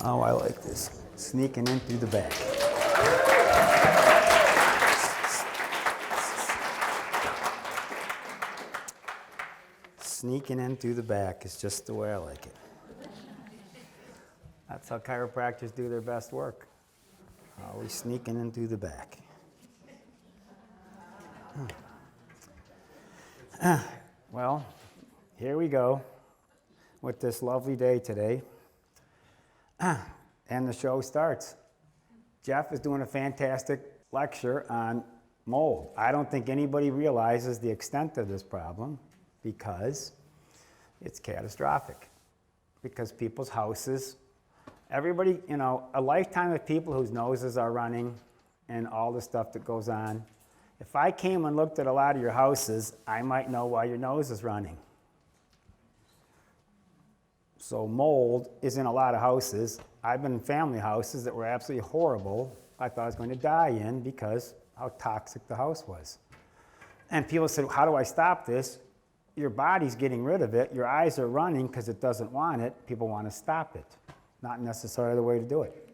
Oh, I like this. Sneaking in through the back. Sneaking in through the back is just the way I like it. That's how chiropractors do their best work. Always sneaking in through the back. Well, here we go with this lovely day today. And the show starts. Jeff is doing a fantastic lecture on mold. I don't think anybody realizes the extent of this problem because it's catastrophic. Because people's houses, everybody, a lifetime of people whose noses are running and all the stuff that goes on. If I came and looked at a lot of your houses, I might know why your nose is running. So mold is in a lot of houses. I've been in family houses that were absolutely horrible. I thought I was going to die in because how toxic the house was. And people said, how do I stop this? Your body's getting rid of it. Your eyes are running because it doesn't want it. People want to stop it. Not necessarily the way to do it.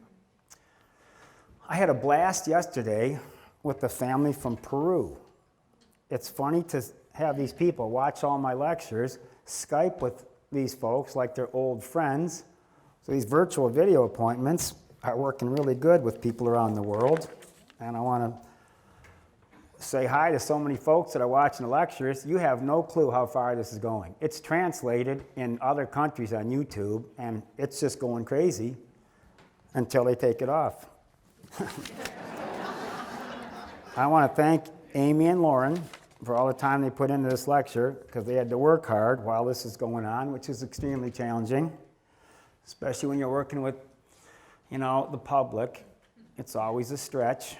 I had a blast yesterday with a family from Peru. It's funny to have these people watch all my lectures, Skype with these folks like they're old friends. So these virtual video appointments are working really good with people around the world. And I want to say hi to so many folks that are watching the lectures. You have no clue how far this is going. It's translated in other countries on YouTube, and it's just going crazy until they take it off. I want to thank Amy and Lauren for all the time they put into this lecture, because they had to work hard while this is going on, which is extremely challenging, especially when you're working with, the public. It's always a stretch.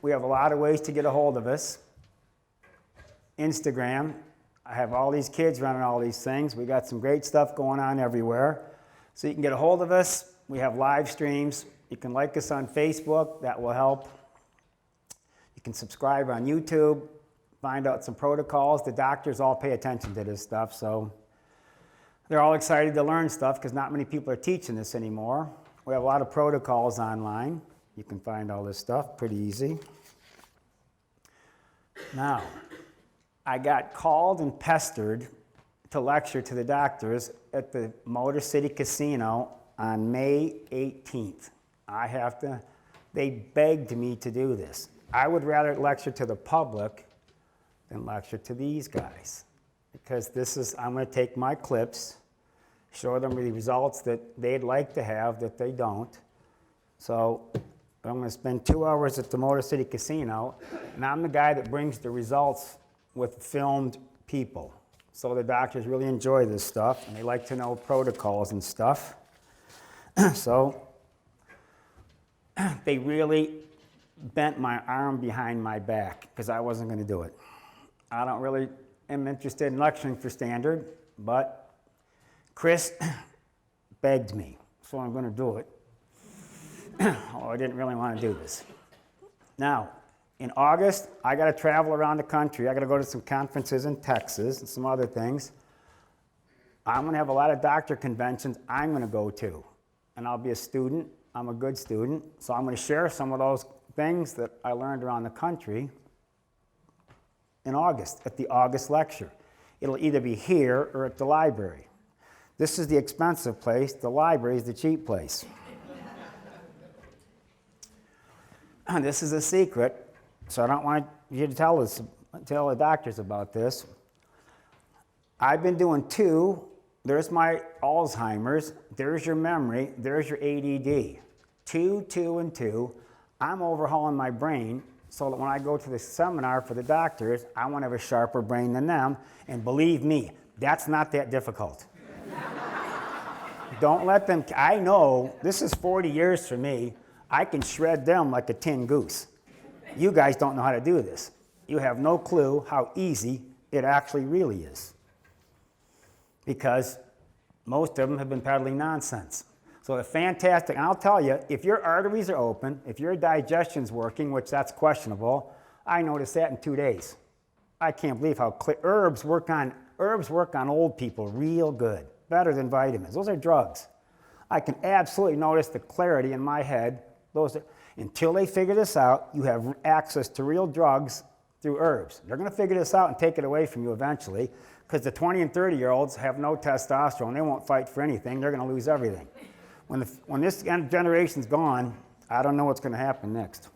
We have a lot of ways to get a hold of us. Instagram. I have all these kids running all these things. We got some great stuff going on everywhere. So you can get a hold of us. We have live streams. You can like us on Facebook. That will help. You can subscribe on YouTube, find out some protocols. The doctors all pay attention to this stuff, so they're all excited to learn stuff because not many people are teaching this anymore. We have a lot of protocols online. You can find all this stuff pretty easy. Now, I got called and pestered to lecture to the doctors at the Motor City Casino on May 18th. They begged me to do this. I would rather lecture to the public than lecture to these guys. Because I'm going to take my clips, show them the results that they'd like to have that they don't. So I'm going to spend 2 hours at the Motor City Casino, and I'm the guy that brings the results with filmed people. So the doctors really enjoy this stuff, and they like to know protocols and stuff. So they really bent my arm behind my back because I wasn't going to do it. I don't really am interested in lecturing for standard, but Chris begged me, so I'm going to do it. Oh, I didn't really want to do this. Now, in August, I got to travel around the country. I got to go to some conferences in Texas and some other things. I'm going to have a lot of doctor conventions I'm going to go to. And I'll be a student. I'm a good student. So I'm going to share some of those things that I learned around the country in August, at the August lecture. It'll either be here or at the library. This is the expensive place. The library is the cheap place. This is a secret, so I don't want you to tell the doctors about this. I've been doing 2. There's my Alzheimer's. There's your memory. There's your ADD. 2, 2, and 2. I'm overhauling my brain so that when I go to the seminar for the doctors, I want to have a sharper brain than them. And believe me, that's not that difficult. Don't let them, I know, this is 40 years for me. I can shred them like a tin goose. You guys don't know how to do this. You have no clue how easy it actually really is. Because most of them have been peddling nonsense. So it's fantastic. And I'll tell you, if your arteries are open, if your digestion's working, which that's questionable, I noticed that in 2 days. I can't believe how herbs work on old people real good. better than vitamins. Those are drugs. I can absolutely notice the clarity in my head. Until they figure this out, you have access to real drugs through herbs. They're going to figure this out and take it away from you eventually, because the 20 and 30-year-olds have no testosterone. They won't fight for anything. They're going to lose everything. When this generation's gone, I don't know what's going to happen next.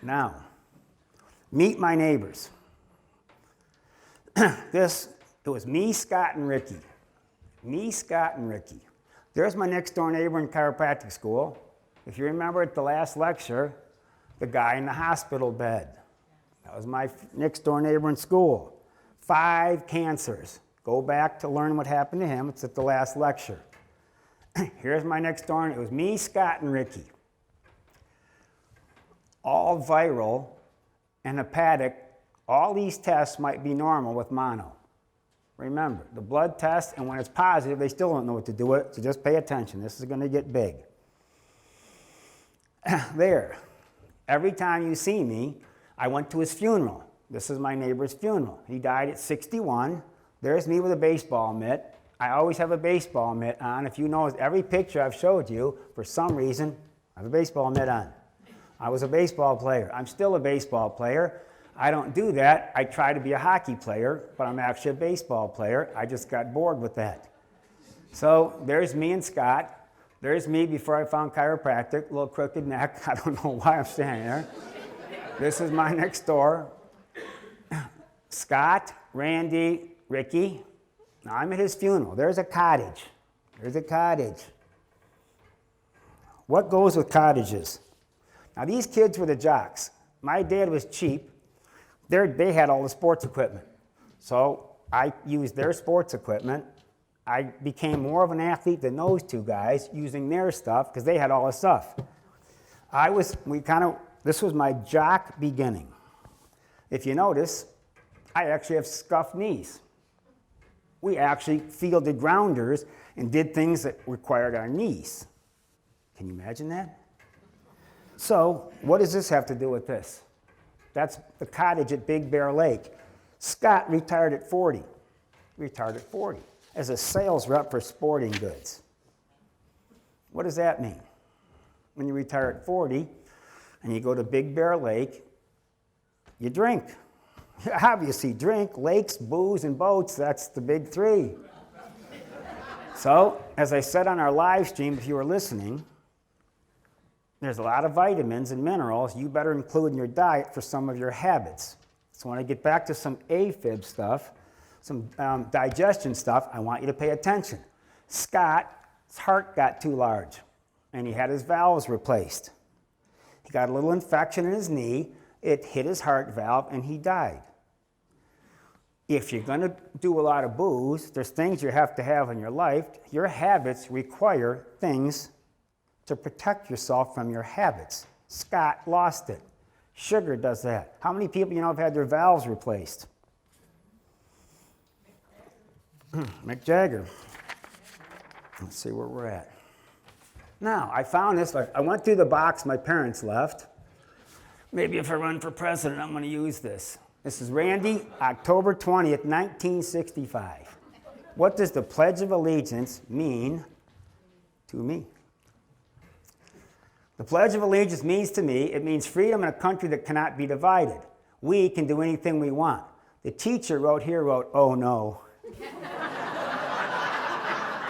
Now, meet my neighbors. It was me, Scott, and Ricky. Me, Scott, and Ricky. There's my next door neighbor in chiropractic school. If you remember at the last lecture, the guy in the hospital bed. That was my next door neighbor in school. 5 cancers. Go back to learn what happened to him. It's at the last lecture. Here's my next door. It was me, Scott, and Ricky. All viral and hepatic. All these tests might be normal with mono. Remember, the blood test, and when it's positive, they still don't know what to do with it, so just pay attention. This is going to get big. There. Every time you see me, I went to his funeral. This is my neighbor's funeral. He died at 61. There's me with a baseball mitt. I always have a baseball mitt on. If you notice, every picture I've showed you, for some reason, I have a baseball mitt on. I was a baseball player. I'm still a baseball player. I don't do that. I try to be a hockey player, but I'm actually a baseball player. I just got bored with that. So there's me and Scott. There's me before I found chiropractic, little crooked neck. I don't know why I'm standing there. This is my next door. Scott, Randy, Ricky. Now I'm at his funeral. There's a cottage. There's a cottage. What goes with cottages? Now these kids were the jocks. My dad was cheap. They had all the sports equipment. So I used their sports equipment. I became more of an athlete than those two guys using their stuff because they had all the stuff. This was my jock beginning. If you notice, I actually have scuffed knees. We actually fielded grounders and did things that required our knees. Can you imagine that? So what does this have to do with this? That's the cottage at Big Bear Lake. Scott retired at 40. Retired at 40 as a sales rep for sporting goods. What does that mean? When you retire at 40 and you go to Big Bear Lake, you drink. You obviously drink. Lakes, booze, and boats, that's the big 3. So, as I said on our live stream, if you were listening, there's a lot of vitamins and minerals you better include in your diet for some of your habits. So when I get back to some Afib stuff, some digestion stuff, I want you to pay attention. Scott's heart got too large, and he had his valves replaced. He got a little infection in his knee. It hit his heart valve, and he died. If you're going to do a lot of booze, there's things you have to have in your life. Your habits require things to protect yourself from your habits. Scott lost it. Sugar does that. How many people you know have had their valves replaced? Mick Jagger. Let's see where we're at. Now, I found this. I went through the box my parents left. Maybe if I run for president, I'm going to use this. This is Randy, October 20th, 1965. What does the Pledge of Allegiance mean to me? The Pledge of Allegiance means to me, it means freedom in a country that cannot be divided. We can do anything we want. The teacher wrote, oh no.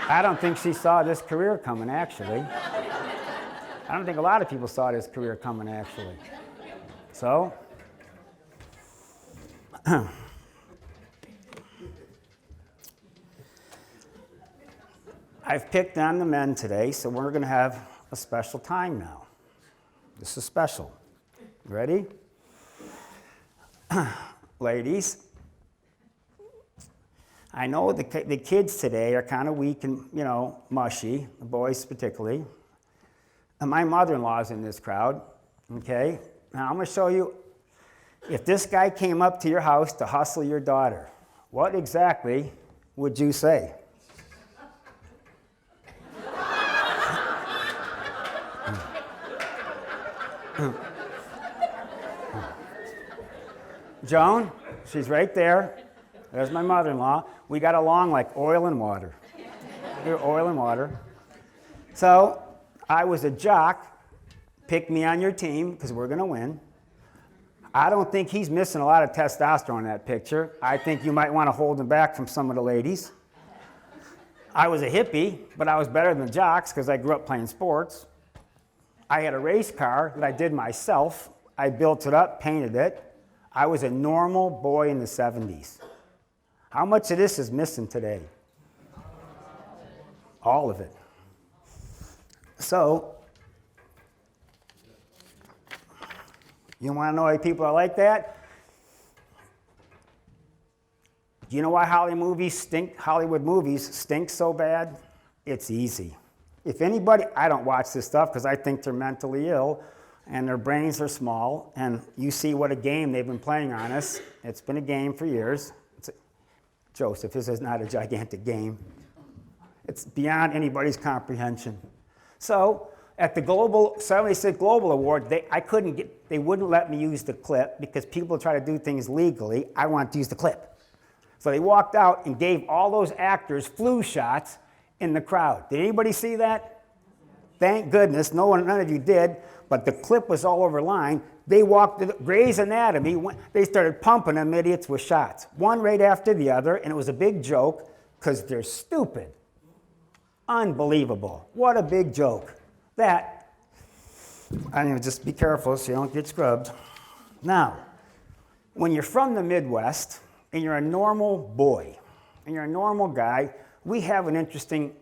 I don't think she saw this career coming, actually. I don't think a lot of people saw this career coming, actually. So, I've picked on the men today, so we're going to have a special time now. This is special. Ready? Ladies, I know the kids today are kind of weak and, mushy, the boys particularly. And my mother-in-law's in this crowd, okay? Now I'm going to show you, if this guy came up to your house to hustle your daughter, what exactly would you say? Joan, She's right there. There's my mother-in-law. We got along like oil and water. We were oil and water. So I was a jock. Pick me on your team because we're going to win. I don't think he's missing a lot of testosterone in that picture. I think you might want to hold him back from some of the ladies. I was a hippie, but I was better than the jocks because I grew up playing sports. I had a race car that I did myself. I built it up, painted it. I was a normal boy in the 70s. How much of this is missing today? All of it. So, you want to know why people are like that? Do you know why Hollywood movies stink so bad? It's easy. If anybody, I don't watch this stuff because I think they're mentally ill and their brains are small, and you see what a game they've been playing on us. It's been a game for years. Joseph, this is not a gigantic game. It's beyond anybody's comprehension. So, at the 76 Global Award, they wouldn't let me use the clip because people try to do things legally. I want to use the clip. So they walked out and gave all those actors flu shots in the crowd. Did anybody see that? Thank goodness, none of you did, but the clip was all over line. They walked to Grey's Anatomy, they started pumping them idiots with shots, one right after the other, and it was a big joke because they're stupid. Unbelievable. What a big joke. Just be careful so you don't get scrubbed. Now, when you're from the Midwest and you're a normal boy and you're a normal guy, we have an interesting,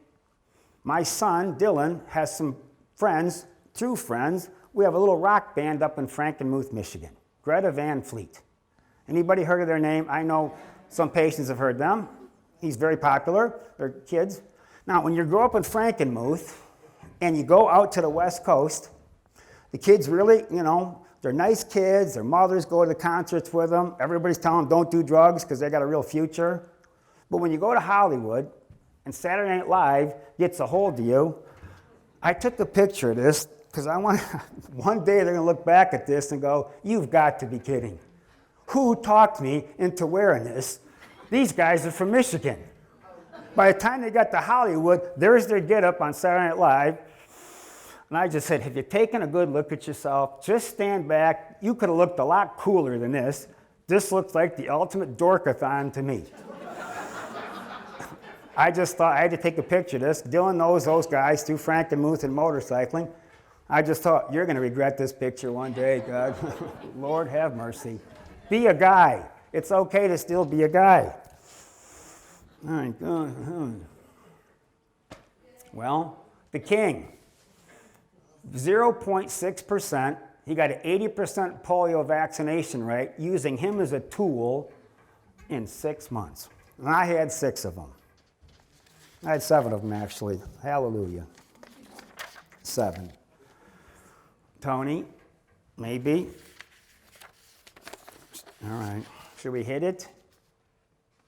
my son, Dylan, has some friends, true friends. We have a little rock band up in Frankenmuth, Michigan, Greta Van Fleet. Anybody heard of their name? I know some patients have heard them. He's very popular. They're kids. Now, when you grow up in Frankenmuth and you go out to the West Coast, the kids really, they're nice kids. Their mothers go to the concerts with them. Everybody's telling them don't do drugs because they got a real future. But when you go to Hollywood and Saturday Night Live gets a hold of you, I took a picture of this because I want one day they're going to look back at this and go, you've got to be kidding. Who talked me into wearing this? These guys are from Michigan. By the time they got to Hollywood, there's their get-up on Saturday Night Live. And I just said, have you taken a good look at yourself? Just stand back. You could have looked a lot cooler than this. This looks like the ultimate dorkathon to me. I just thought I had to take a picture of this. Dylan knows those guys through Frankenmuth and motorcycling. I just thought, you're going to regret this picture one day, God. Lord have mercy. Be a guy. It's okay to still be a guy. All right, good. Well, the king, 0.6%. He got an 80% polio vaccination rate using him as a tool in 6 months. And I had 6 of them. I had 7 of them, actually. Hallelujah. 7. Tony, maybe. All right. Should we hit it?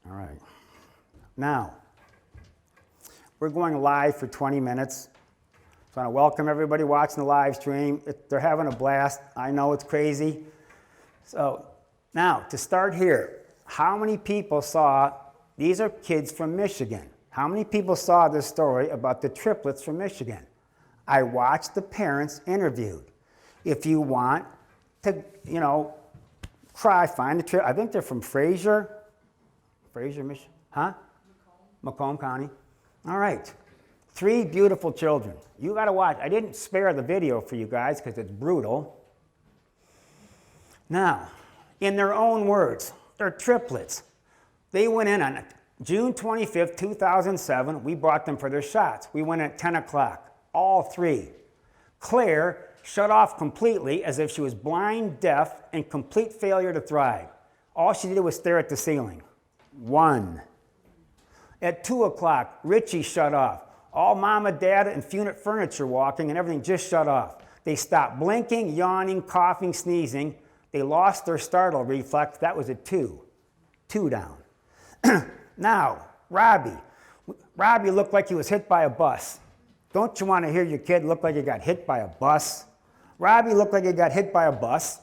All right. Now, we're going live for 20 minutes. So I want to welcome everybody watching the live stream. They're having a blast. I know it's crazy. So now, to start here, how many people saw, these are kids from Michigan. How many people saw this story about the triplets from Michigan? I watched the parents interviewed. If you want to, cry, find the trip. I think they're from Fraser, Michigan. Huh? Macomb County. All right. 3 beautiful children. You got to watch. I didn't spare the video for you guys because it's brutal. Now, in their own words, they're triplets. They went in on June 25th, 2007. We brought them for their shots. We went at 10 o'clock, all 3. Claire shut off completely as if she was blind, deaf, and complete failure to thrive. All she did was stare at the ceiling. 1. At 2 o'clock, Richie shut off. All mama, dad, and furniture walking and everything just shut off. They stopped blinking, yawning, coughing, sneezing. They lost their startle reflex. That was a 2. 2 down. Now, Robbie. Robbie looked like he was hit by a bus. Don't you want to hear your kid look like he got hit by a bus? Robbie looked like he got hit by a bus.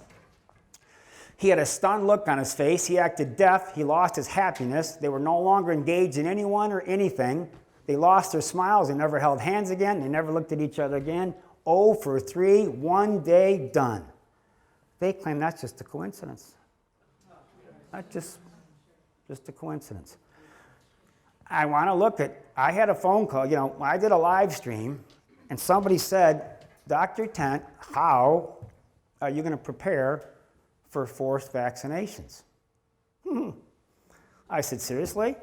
He had a stunned look on his face. He acted deaf. He lost his happiness. They were no longer engaged in anyone or anything. They lost their smiles. They never held hands again. They never looked at each other again. 0 for 3, 1 day, done. They claim that's just a coincidence. That's just a coincidence. I want to look at, I had a phone call, I did a live stream, and somebody said, Dr. Tent, how are you going to prepare for forced vaccinations? I said, seriously?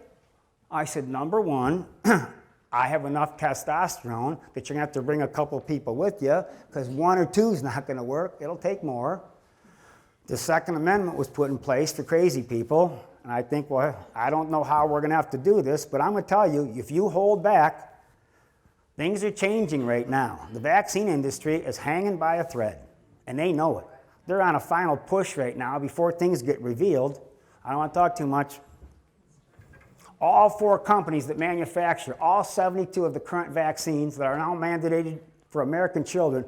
I said, number one, I have enough testosterone that you're going to have to bring a couple people with you, because 1 or 2 is not going to work. It'll take more. The Second Amendment was put in place for crazy people, and I think, well, I don't know how we're going to have to do this, but I'm going to tell you, if you hold back, things are changing right now. The vaccine industry is hanging by a thread, and they know it. They're on a final push right now before things get revealed. I don't want to talk too much. All 4 companies that manufacture all 72 of the current vaccines that are now mandated for American children,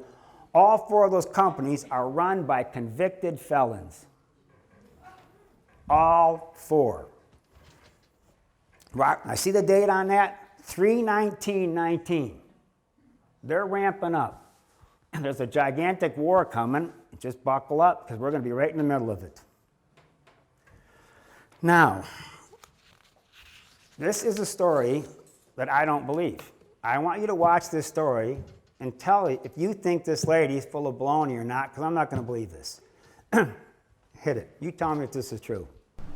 all 4 of those companies are run by convicted felons. All 4. Right, I see the date on that, 3/19/19. They're ramping up. And there's a gigantic war coming. Just buckle up, because we're going to be right in the middle of it. Now, this is a story that I don't believe. I want you to watch this story and tell me if you think this lady is full of baloney or not, because I'm not going to believe this. Hit it. You tell me if this is true.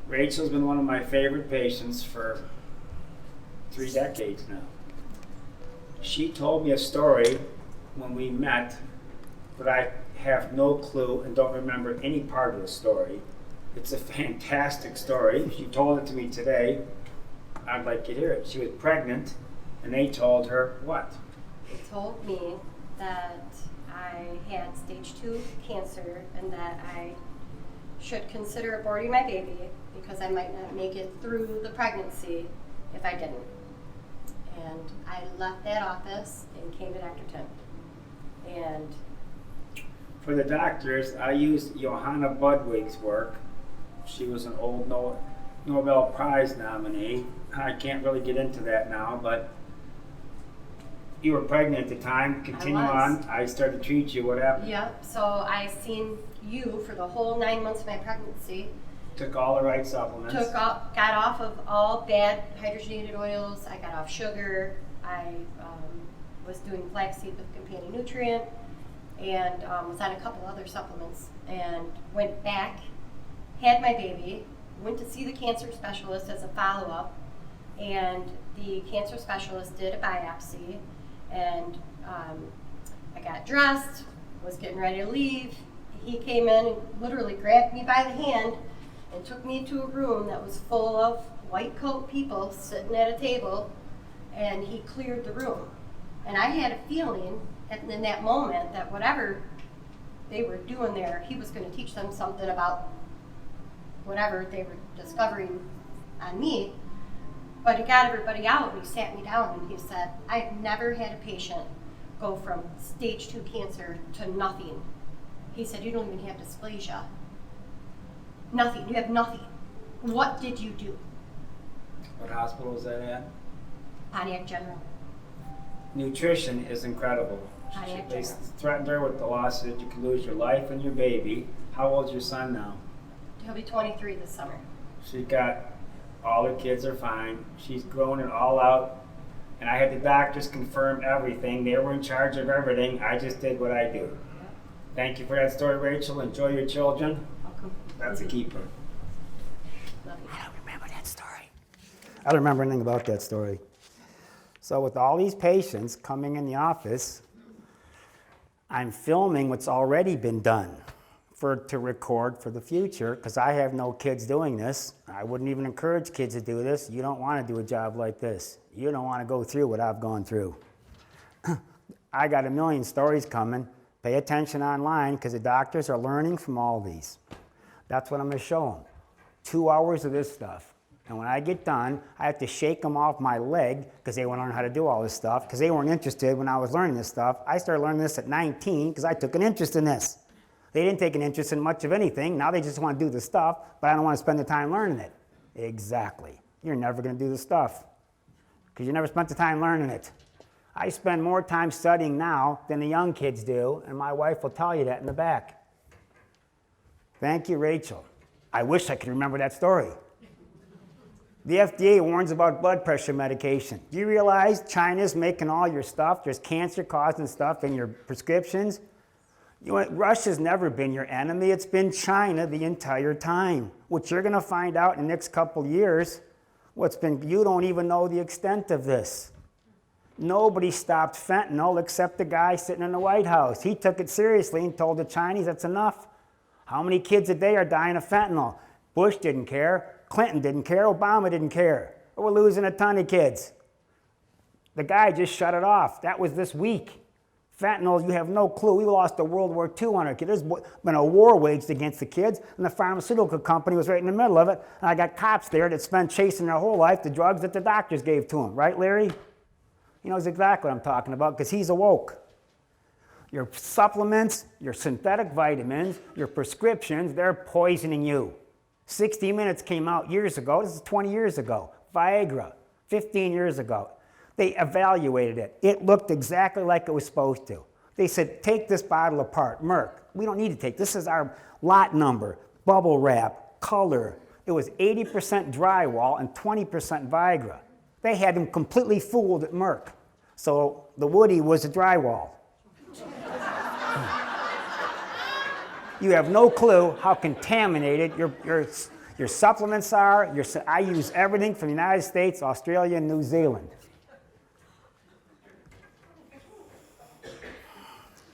Rachel's been one of my favorite patients for 3 decades now. She told me a story when we met, but I have no clue and don't remember any part of the story. It's a fantastic story. She told it to me today. I'd like to hear it. She was pregnant, and they told her what? They told me that I had stage 2 cancer and that I should consider aborting my baby because I might not make it through the pregnancy if I didn't. And I left that office and came to Dr. Tent. And for the doctors, I used Johanna Budwig's work. She was an old Nobel Prize nominee. I can't really get into that now, but you were pregnant at the time. Continue on. I started to treat you. What happened? Yep. So I seen you for the whole 9 months of my pregnancy. Took all the right supplements. Got off of all bad hydrogenated oils. I got off sugar. I was doing flaxseed with companion nutrient, and was on a couple other supplements. And went back, had my baby, went to see the cancer specialist as a follow-up, and the cancer specialist did a biopsy, and I got dressed, was getting ready to leave. He came in and literally grabbed me by the hand and took me to a room that was full of white coat people sitting at a table, and he cleared the room. And I had a feeling in that moment that whatever they were doing there, he was going to teach them something about whatever they were discovering on me. But he got everybody out and he sat me down and he said, I've never had a patient go from stage 2 cancer to nothing. He said, you don't even have dysplasia. Nothing. You have nothing. What did you do? What hospital was that at? Pontiac General. Nutrition is incredible. They threatened her with the loss that you could lose your life and your baby. How old's your son now? He'll be 23 this summer. She got, all her kids are fine. She's grown it all out. And I had the doctors confirm everything. They were in charge of everything. I just did what I do. Yep. Thank you for that story, Rachel. Enjoy your children. Welcome. That's a keeper. Love you. I don't remember that story. I don't remember anything about that story. So with all these patients coming in the office, I'm filming what's already been done to record for the future, because I have no kids doing this. I wouldn't even encourage kids to do this. You don't want to do a job like this. You don't want to go through what I've gone through. I got a million stories coming. Pay attention online, because the doctors are learning from all these. That's what I'm going to show them. 2 hours of this stuff. And when I get done, I have to shake them off my leg, because they want to learn how to do all this stuff, because they weren't interested when I was learning this stuff. I started learning this at 19 because I took an interest in this. They didn't take an interest in much of anything. Now they just want to do the stuff, but I don't want to spend the time learning it. Exactly. You're never going to do the stuff because you never spent the time learning it. I spend more time studying now than the young kids do, and my wife will tell you that in the back. Thank you, Rachel. I wish I could remember that story. The FDA warns about blood pressure medication. Do you realize China's making all your stuff? There's cancer-causing stuff in your prescriptions. You know, Russia's never been your enemy. It's been China the entire time. What you're going to find out in the next couple years, you don't even know the extent of this. Nobody stopped fentanyl except the guy sitting in the White House. He took it seriously and told the Chinese that's enough. How many kids a day are dying of fentanyl? Bush didn't care. Clinton didn't care. Obama didn't care. But we're losing a ton of kids. The guy just shut it off. That was this week. Fentanyl, you have no clue. We lost a World War II on our kids. There's been a war waged against the kids, and the pharmaceutical company was right in the middle of it. And I got cops there that spent chasing their whole life the drugs that the doctors gave to them. Right, Larry? He knows exactly what I'm talking about because he's awoke. Your supplements, your synthetic vitamins, your prescriptions, they're poisoning you. 60 Minutes came out years ago. This is 20 years ago. Viagra, 15 years ago. They evaluated it. It looked exactly like it was supposed to. They said, take this bottle apart. Merck, we don't need to take. This is our lot number, bubble wrap, color. It was 80% drywall and 20% Viagra. They had them completely fooled at Merck. So the Woody was a drywall. You have no clue how contaminated your supplements are. I use everything from the United States, Australia, and New Zealand.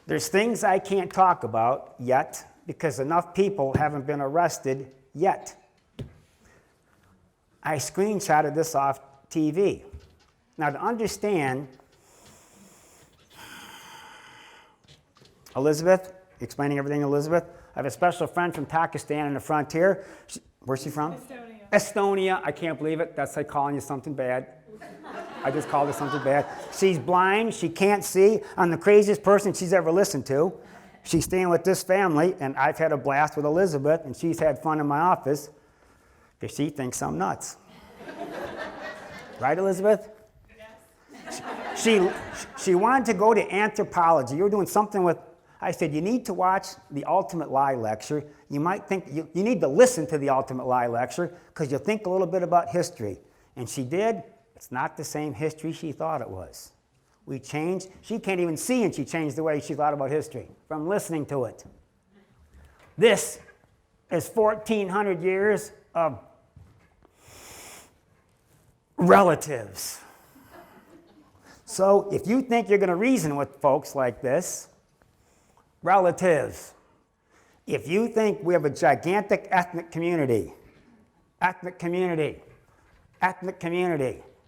There's things I can't talk about yet because enough people haven't been arrested yet. I screenshotted this off TV. Now, to understand, Elizabeth, explaining everything, Elizabeth. I have a special friend from Pakistan in the frontier. Where's she from? Estonia. Estonia. I can't believe it. That's like calling you something bad. I just called her something bad. She's blind. She can't see. I'm the craziest person she's ever listened to. She's staying with this family, and I've had a blast with Elizabeth, and she's had fun in my office because she thinks I'm nuts. Right, Elizabeth? Yes. She wanted to go to anthropology. You were doing something with, I said, you need to watch the Ultimate Lie lecture. You might think, you need to listen to the Ultimate Lie lecture because you'll think a little bit about history. And she did. It's not the same history she thought it was. We changed. She can't even see, and she changed the way she thought about history from listening to it. This is 1,400 years of relatives. So if you think you're going to reason with folks like this, relatives. If you think we have a gigantic ethnic community,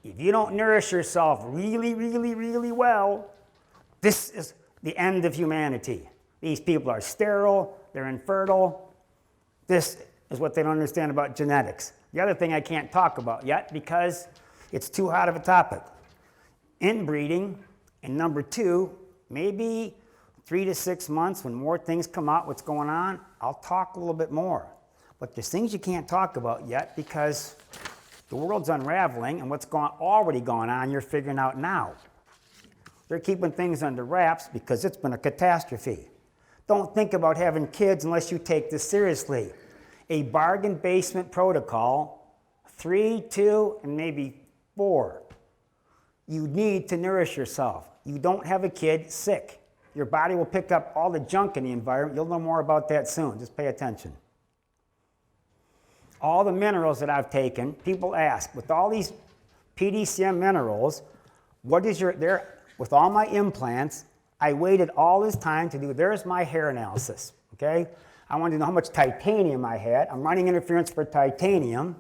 if you don't nourish yourself really, really, really well, this is the end of humanity. These people are sterile, they're infertile. This is what they don't understand about genetics. The other thing I can't talk about yet because it's too hot of a topic. Inbreeding, and number two, maybe 3 to 6 months when more things come out, what's going on, I'll talk a little bit more. But there's things you can't talk about yet because the world's unraveling and what's already gone on, you're figuring out now. They're keeping things under wraps because it's been a catastrophe. Don't think about having kids unless you take this seriously. A bargain basement protocol, 3, 2, and maybe 4. You need to nourish yourself. You don't have a kid sick. Your body will pick up all the junk in the environment. You'll know more about that soon. Just pay attention. All the minerals that I've taken, people ask, with all these PDCM minerals, what is with all my implants, I waited all this time to do, there's my hair analysis, okay? I wanted to know how much titanium I had. I'm running interference for titanium.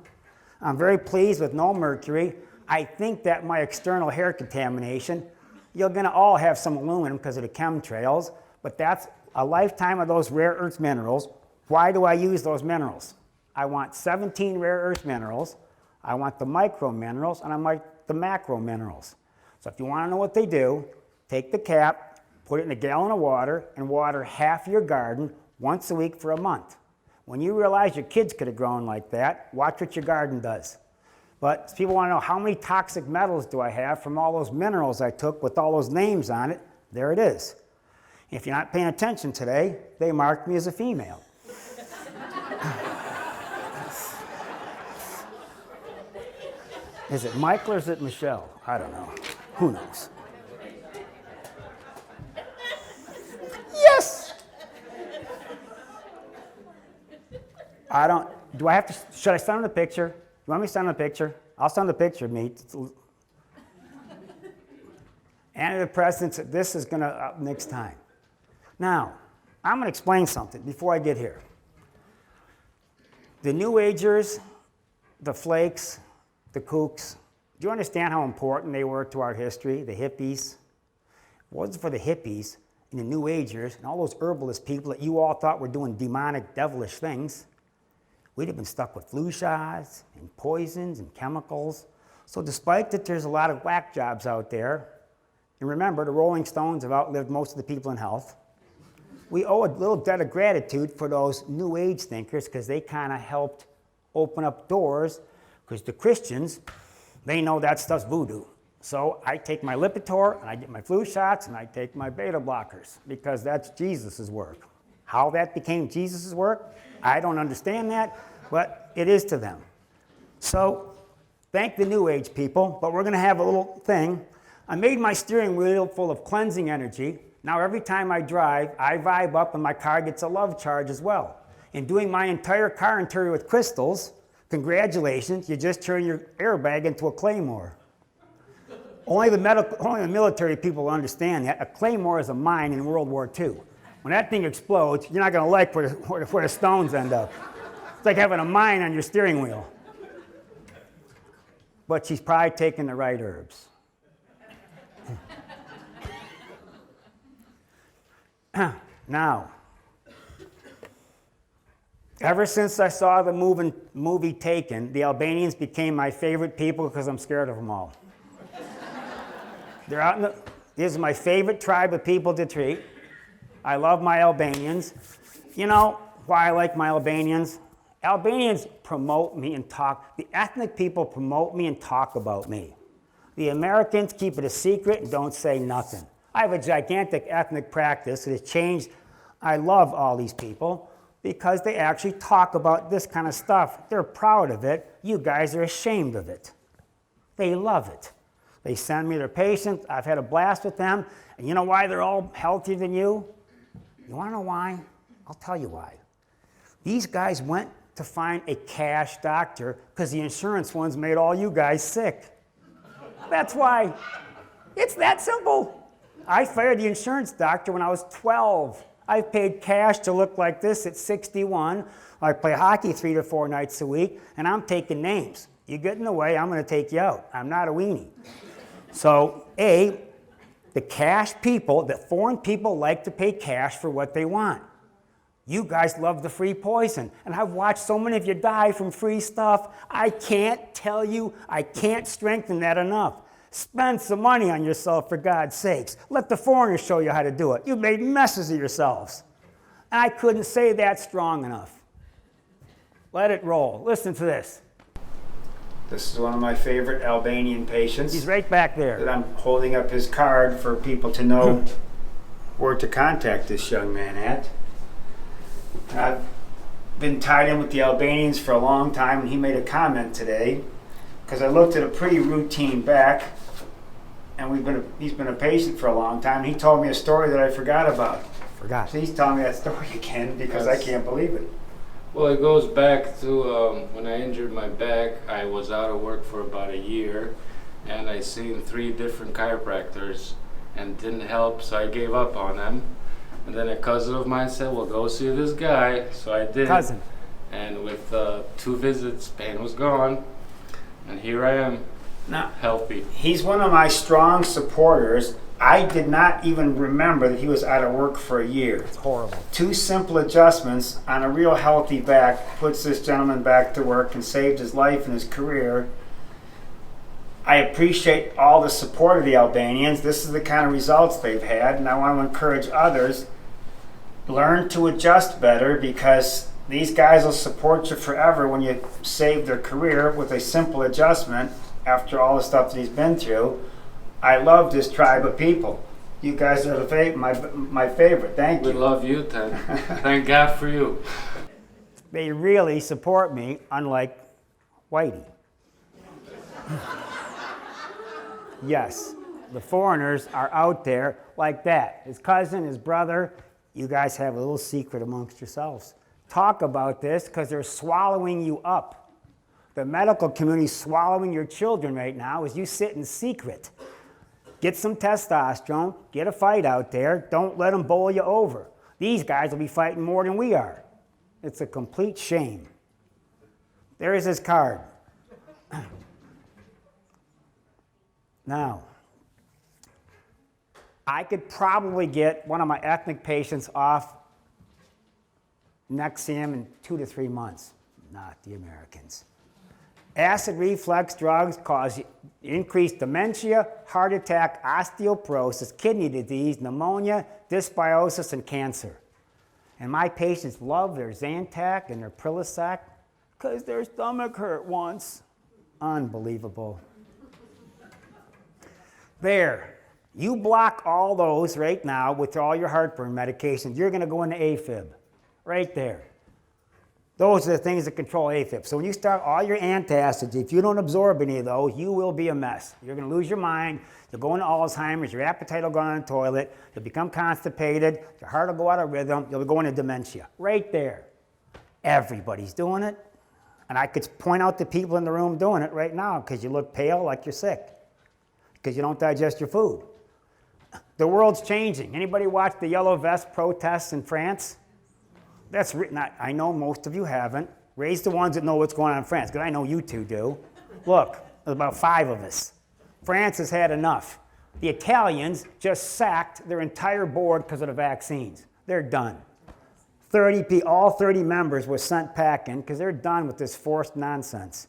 I'm very pleased with no mercury. I think that my external hair contamination, you're gonna all have some aluminum because of the chemtrails, but that's a lifetime of those rare earth minerals. Why do I use those minerals? I want 17 rare earth minerals. I want the micro minerals, and I want the macro minerals. So if you wanna know what they do, take the cap, put it in a gallon of water, and water half your garden once a week for a month. When you realize your kids could have grown like that, watch what your garden does. But people want to know, how many toxic metals do I have from all those minerals I took with all those names on it? There it is. If you're not paying attention today, they marked me as a female. Is it Michael or is it Michelle? I don't know. Who knows? Yes! Do I have to, should I send him the picture? You want me to send him a picture? I'll send a picture of me. Antidepressants, this is going to up next time. Now, I'm going to explain something before I get here. The New Agers, the Flakes, the Kooks, do you understand how important they were to our history? The hippies. If it wasn't for the hippies and the New Agers and all those herbalist people that you all thought were doing demonic, devilish things, we'd have been stuck with flu shots and poisons and chemicals. So despite that there's a lot of whack jobs out there, and remember, the Rolling Stones have outlived most of the people in health, we owe a little debt of gratitude for those New Age thinkers because they kind of helped open up doors, because the Christians, they know that stuff's voodoo. So I take my Lipitor, and I get my flu shots, and I take my beta blockers, because that's Jesus' work. How that became Jesus' work, I don't understand that, but it is to them. So thank the New Age people, but we're going to have a little thing. I made my steering wheel full of cleansing energy. Now every time I drive, I vibe up and my car gets a love charge as well. And doing my entire car interior with crystals, congratulations, you just turn your airbag into a claymore. Only the military people will understand that. A claymore is a mine in World War II. When that thing explodes, you're not going to like where the stones end up. It's like having a mine on your steering wheel. But she's probably taking the right herbs. Now, ever since I saw the movie Taken, the Albanians became my favorite people because I'm scared of them all. They're out this is my favorite tribe of people to treat. I love my Albanians. You know why I like my Albanians? Albanians promote me and talk. The ethnic people promote me and talk about me. The Americans keep it a secret and don't say nothing. I have a gigantic ethnic practice that has changed. I love all these people because they actually talk about this kind of stuff. They're proud of it. You guys are ashamed of it. They love it. They send me their patients. I've had a blast with them. And you know why they're all healthier than you? You want to know why? I'll tell you why. These guys went to find a cash doctor because the insurance ones made all you guys sick. That's why. It's that simple. I fired the insurance doctor when I was 12. I paid cash to look like this at 61. I play hockey 3 to 4 nights a week, and I'm taking names. You get in the way, I'm going to take you out. I'm not a weenie. So, the cash people, the foreign people like to pay cash for what they want. You guys love the free poison, and I've watched so many of you die from free stuff. I can't tell you, I can't strengthen that enough. Spend some money on yourself, for God's sakes. Let the foreigners show you how to do it. You've made messes of yourselves. And I couldn't say that strong enough. Let it roll. Listen to this. This is one of my favorite Albanian patients. He's right back there. That I'm holding up his card for people to know where to contact this young man at. I've been tied in with the Albanians for a long time, and he made a comment today because I looked at a pretty routine back, and he's been a patient for a long time. And he told me a story that I forgot about. So he's telling me that story again because I can't believe it. Well, it goes back to when I injured my back. I was out of work for about a year, and I seen 3 different chiropractors, and it didn't help, so I gave up on them. And then a cousin of mine said, well, go see this guy. So I did. Cousin. And with 2 visits, pain was gone. And here I am, Now, healthy. he's one of my strong supporters. I did not even remember that he was out of work for a year. It's horrible. 2 simple adjustments on a real healthy back puts this gentleman back to work and saved his life and his career. I appreciate all the support of the Albanians. This is the kind of results they've had, and I want to encourage others. learn to adjust better, because these guys will support you forever when you save their career with a simple adjustment after all the stuff that he's been through. I love this tribe of people. You guys are my favorite. Thank We you. love you, Ted. Thank God for you. They really support me, unlike Whitey. Yes, the foreigners are out there like that. His cousin, his brother, you guys have a little secret amongst yourselves. Talk about this, because they're swallowing you up. The medical community is swallowing your children right now as you sit in secret. Get some testosterone, get a fight out there, don't let them bowl you over. These guys will be fighting more than we are. It's a complete shame. There is his card. Now, I could probably get one of my ethnic patients off Nexium in 2 to 3 months. Not the Americans. Acid reflux drugs cause increased dementia, heart attack, osteoporosis, kidney disease, pneumonia, dysbiosis, and cancer. And my patients love their Zantac and their Prilosec because their stomach hurt once. Unbelievable. There. You block all those right now with all your heartburn medications. You're going to go into Afib. Right there. Those are the things that control Afib. So when you start all your antacids, if you don't absorb any of those, you will be a mess. You're going to lose your mind. You'll go into Alzheimer's. Your appetite will go on the toilet. You'll become constipated. Your heart will go out of rhythm. You'll go into dementia. Right there. Everybody's doing it. And I could point out the people in the room doing it right now because you look pale like you're sick. Because you don't digest your food. The world's changing. Anybody watch the Yellow Vest protests in France? That's written. I know most of you haven't. Raise the ones that know what's going on in France, because I know you two do. Look, there's about 5 of us. France has had enough. The Italians just sacked their entire board because of the vaccines. They're done. All 30 members were sent packing because they're done with this forced nonsense.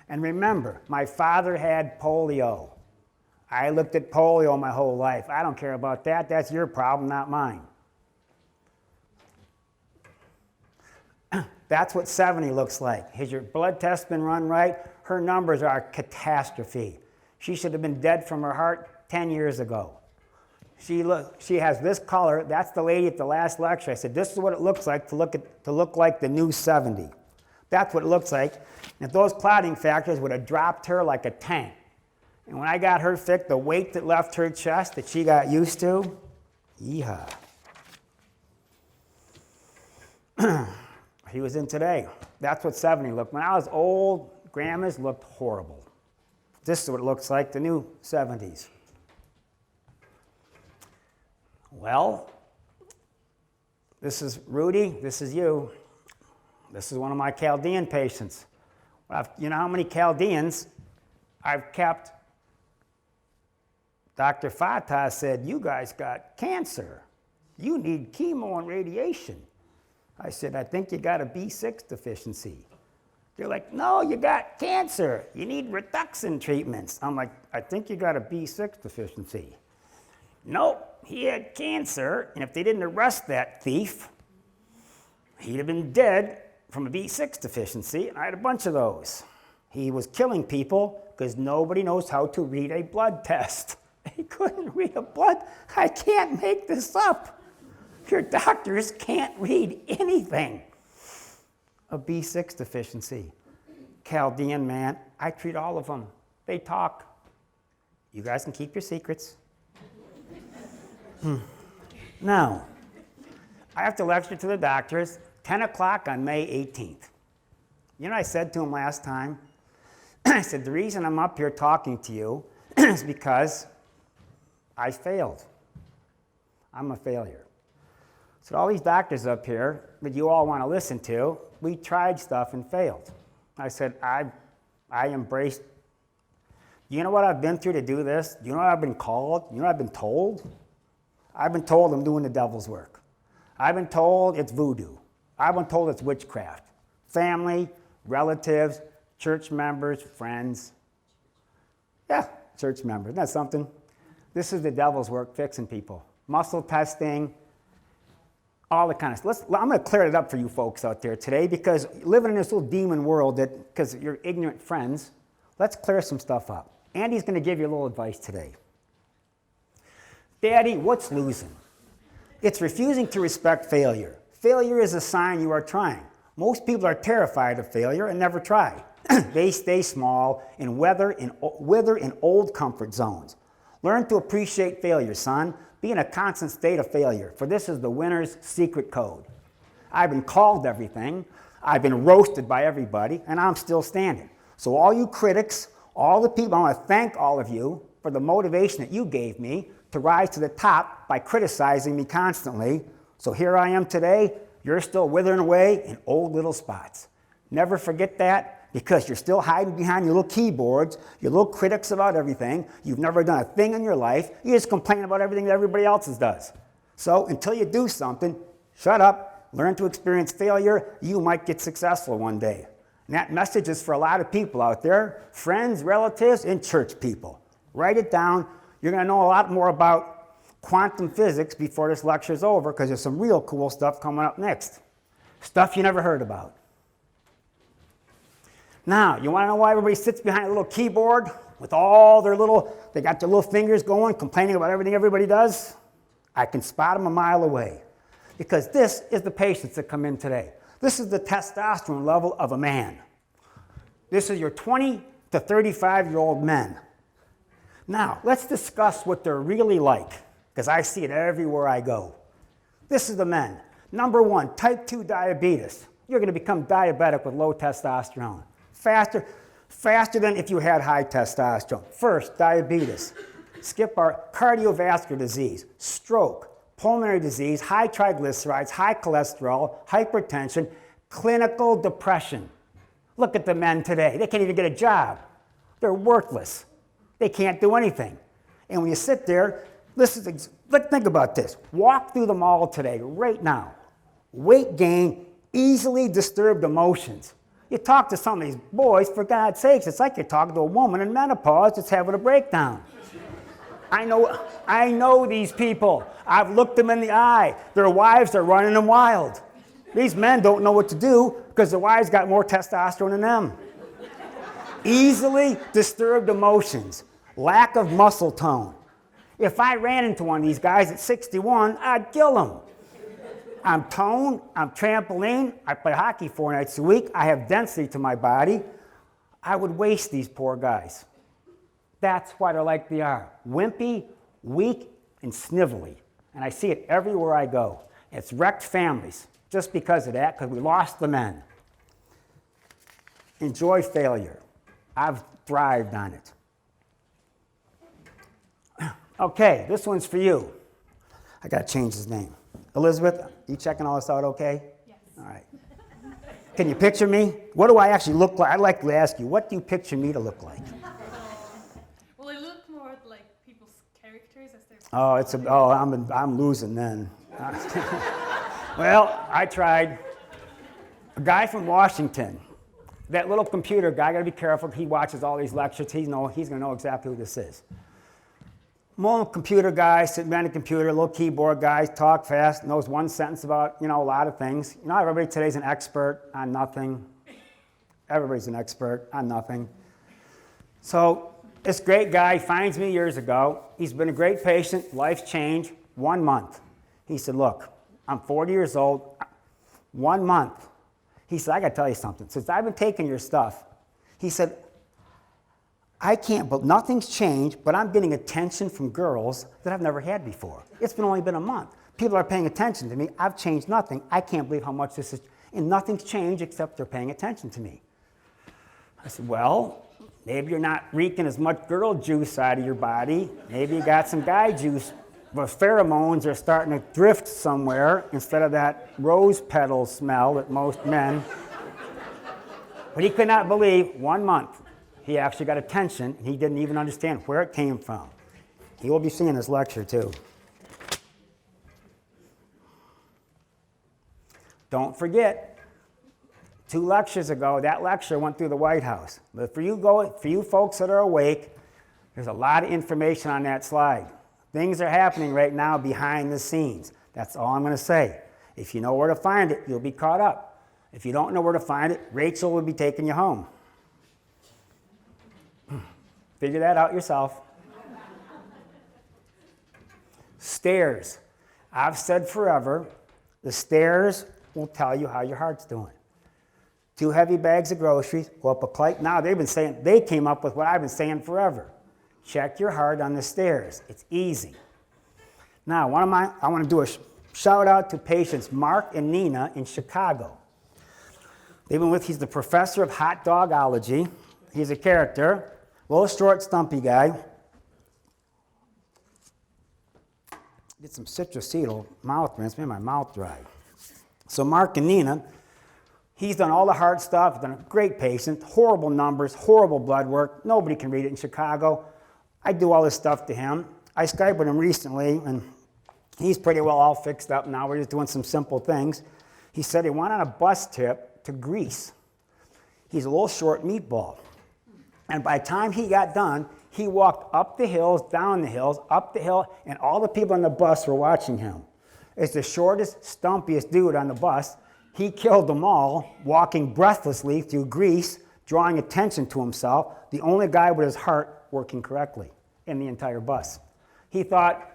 And remember, my father had polio. I looked at polio my whole life. I don't care about that. That's your problem, not mine. That's what 70 looks like. Has your blood test been run right? Her numbers are catastrophe. She should have been dead from her heart 10 years ago. She has this color. That's the lady at the last lecture. I said, this is what it looks like to look like the new 70. That's what it looks like. And if those clotting factors would have dropped her like a tank. And when I got her fixed, the weight that left her chest that she got used to, yeehaw. He was in today. That's what 70 looked. When I was old, grandmas looked horrible. This is what it looks like, the new 70s. Well, this is Rudy. This is you. This is one of my Chaldean patients. You know how many Chaldeans I've kept? Dr. Fatah said, you guys got cancer. You need chemo and radiation. I said, I think you got a B6 deficiency. They're like, no, you got cancer. You need Rituxan treatments. I'm like, I think you got a B6 deficiency. Nope, he had cancer, and if they didn't arrest that thief, he'd have been dead from a B6 deficiency. I had a bunch of those. He was killing people because nobody knows how to read a blood test. He couldn't read a blood. I can't make this up. Your doctors can't read anything. A B6 deficiency. Chaldean man, I treat all of them. They talk. You guys can keep your secrets. Now, I have to lecture to the doctors 10 o'clock on May 18th. You know what I said to him last time? I said, the reason I'm up here talking to you is because I failed. I'm a failure. So all these doctors up here that you all want to listen to, we tried stuff and failed. I said, I embraced. You know what I've been through to do this? You know what I've been called? You know what I've been told? I've been told I'm doing the devil's work. I've been told it's voodoo. I've been told it's witchcraft. Family, relatives, church members, friends. Yeah, church members. Isn't that something? This is the devil's work, fixing people. Muscle testing, all the kind of stuff. I'm going to clear it up for you folks out there today because living in this little demon world because you're ignorant friends, let's clear some stuff up. Andy's going to give you a little advice today. Daddy, what's losing? It's refusing to respect failure. Failure is a sign you are trying. Most people are terrified of failure and never try. They stay small and wither in old comfort zones. Learn to appreciate failure, son. Be in a constant state of failure, for this is the winner's secret code. I've been called everything. I've been roasted by everybody, and I'm still standing. So all you critics, all the people, I want to thank all of you for the motivation that you gave me to rise to the top by criticizing me constantly. So here I am today. You're still withering away in old little spots. Never forget that, because you're still hiding behind your little keyboards, your little critics about everything. You've never done a thing in your life. You just complain about everything that everybody else does. So until you do something, shut up, learn to experience failure. You might get successful one day. And that message is for a lot of people out there, friends, relatives, and church people. Write it down. You're going to know a lot more about quantum physics before this lecture is over, because there's some real cool stuff coming up next. Stuff you never heard about. Now, you want to know why everybody sits behind a little keyboard with all their they got their little fingers going, complaining about everything everybody does? I can spot them a mile away. Because this is the patients that come in today. This is the testosterone level of a man. This is your 20 to 35-year-old men. Now, let's discuss what they're really like, because I see it everywhere I go. This is the men. Number 1, type 2 diabetes. You're going to become diabetic with low testosterone. Faster than if you had high testosterone. First, diabetes. Skip our cardiovascular disease, stroke, pulmonary disease, high triglycerides, high cholesterol, hypertension, clinical depression. Look at the men today. They can't even get a job. They're worthless. They can't do anything. And when you sit there, think about this. Walk through the mall today, right now. Weight gain, easily disturbed emotions. You talk to some of these boys, for God's sakes, it's like you're talking to a woman in menopause that's having a breakdown. I know these people. I've looked them in the eye. Their wives are running them wild. These men don't know what to do because their wives got more testosterone than them. Easily disturbed emotions, lack of muscle tone. If I ran into one of these guys at 61, I'd kill him. I'm toned, I'm trampoline, I play hockey 4 nights a week, I have density to my body. I would waste these poor guys. That's why they're like they are. Wimpy, weak, and snivelly. And I see it everywhere I go. It's wrecked families just because of that, because we lost the men. Enjoy failure. I've thrived on it. Okay, this one's for you. I got to change his name. Elizabeth, you checking all this out okay? Yes. All right. Can you picture me? What do I actually look like? I'd like to ask you, what do you picture me to look like? Well, I look more like people's characters as they're... I'm losing then. Well, I tried. A guy from Washington, that little computer guy, I got to be careful. He watches all these lectures. He's going to know exactly who this is. Little computer guy, sitting behind a computer, little keyboard guy, talk fast, knows one sentence about, a lot of things. Everybody today's an expert on nothing. Everybody's an expert on nothing. So this great guy finds me years ago. He's been a great patient. Life's changed. 1 month. He said, look, I'm 40 years old. 1 month. He said, I got to tell you something. Since I've been taking your stuff, he said, nothing's changed, but I'm getting attention from girls that I've never had before. It's only been a month. People are paying attention to me. I've changed nothing. I can't believe how much this is. And nothing's changed except they're paying attention to me. I said, well, maybe you're not reeking as much girl juice out of your body. Maybe you got some guy juice. But pheromones are starting to drift somewhere instead of that rose petal smell that most men. But he could not believe 1 month. He actually got attention, and he didn't even understand where it came from. He will be seeing this lecture, too. Don't forget, 2 lectures ago, that lecture went through the White House. But for you folks that are awake, there's a lot of information on that slide. Things are happening right now behind the scenes. That's all I'm going to say. If you know where to find it, you'll be caught up. If you don't know where to find it, Rachel will be taking you home. Figure that out yourself. Stairs. I've said forever, the stairs will tell you how your heart's doing. 2 heavy bags of groceries, go up a flight. Now they came up with what I've been saying forever. Check your heart on the stairs. It's easy. Now, I want to do a shout out to patients Mark and Nina in Chicago. He's the professor of hot dogology. He's a character, little short, stumpy guy. Get some citrucetal mouth rinse, made my mouth dry. So Mark and Nina, he's done all the hard stuff, done a great patient, horrible numbers, horrible blood work. Nobody can read it in Chicago. I do all this stuff to him. I Skyped with him recently, and he's pretty well all fixed up now. We're just doing some simple things. He said he went on a bus trip to Greece. He's a little short meatball. And by the time he got done, he walked up the hills, down the hills, up the hill, and all the people on the bus were watching him. As the shortest, stumpiest dude on the bus, he killed them all, walking breathlessly through Greece, drawing attention to himself, the only guy with his heart working correctly in the entire bus. He thought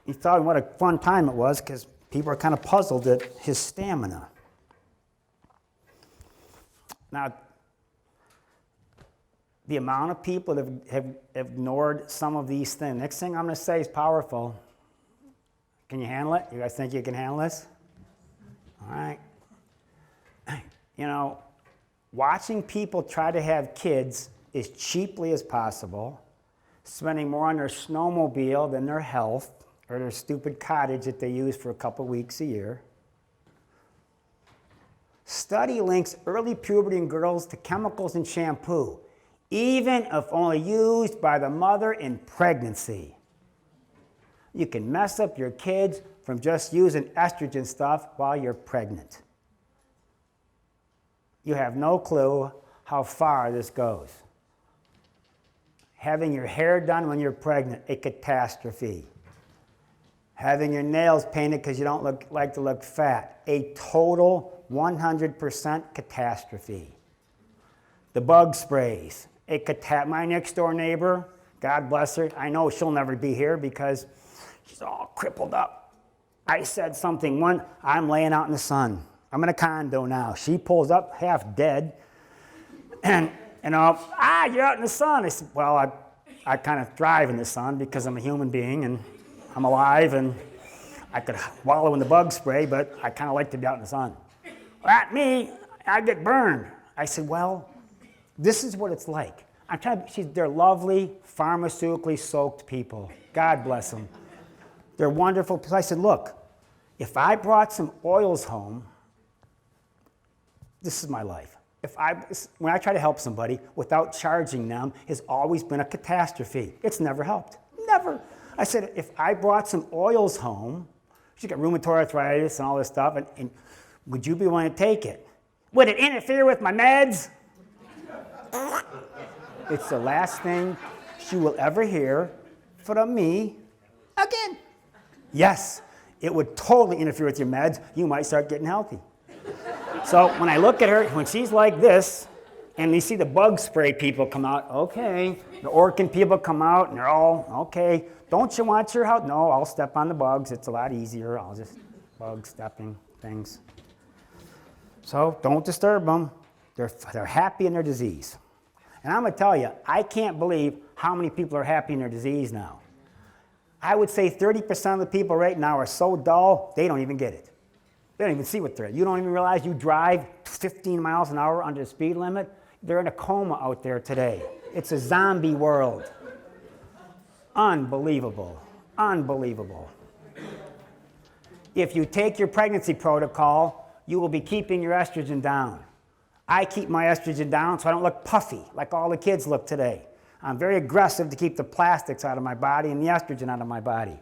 what a fun time it was because people were kind of puzzled at his stamina. Now, the amount of people that have ignored some of these things. Next thing I'm going to say is powerful. Can you handle it? You guys think you can handle this? All right. You know, watching people try to have kids as cheaply as possible, spending more on their snowmobile than their health, or their stupid cottage that they use for a couple weeks a year. Study links early puberty in girls to chemicals in shampoo, even if only used by the mother in pregnancy. You can mess up your kids from just using estrogen stuff while you're pregnant. You have no clue how far this goes. Having your hair done when you're pregnant, a catastrophe. Having your nails painted because you don't like to look fat, a total 100% catastrophe. The bug sprays, my next door neighbor, God bless her, I know she'll never be here because she's all crippled up. I said something I'm laying out in the sun. I'm in a condo now. She pulls up half dead, and you're out in the sun. I said, well, I kind of thrive in the sun because I'm a human being and I'm alive and I could wallow in the bug spray, but I kind of like to be out in the sun. Not me, I get burned. I said, well, this is what it's like. They're lovely, pharmaceutically soaked people. God bless them. They're wonderful. I said, look, if I brought some oils home, this is my life. When I try to help somebody without charging them, has always been a catastrophe. It's never helped. Never. I said, if I brought some oils home, she's got rheumatoid arthritis and all this stuff, and would you be willing to take it? Would it interfere with my meds? It's the last thing she will ever hear from me again. Yes, it would totally interfere with your meds. You might start getting healthy. So when I look at her, when she's like this, and you see the bug spray people come out, okay. The Orkin people come out, and they're all, okay. Don't you want your house? No, I'll step on the bugs. It's a lot easier. I'll just bug stepping things. So don't disturb them. They're happy in their disease. And I'm going to tell you, I can't believe how many people are happy in their disease now. I would say 30% of the people right now are so dull, they don't even get it. They don't even see what they're at. You don't even realize you drive 15 miles an hour under the speed limit. They're in a coma out there today. It's a zombie world. Unbelievable. Unbelievable. If you take your pregnancy protocol, you will be keeping your estrogen down. I keep my estrogen down so I don't look puffy like all the kids look today. I'm very aggressive to keep the plastics out of my body and the estrogen out of my body.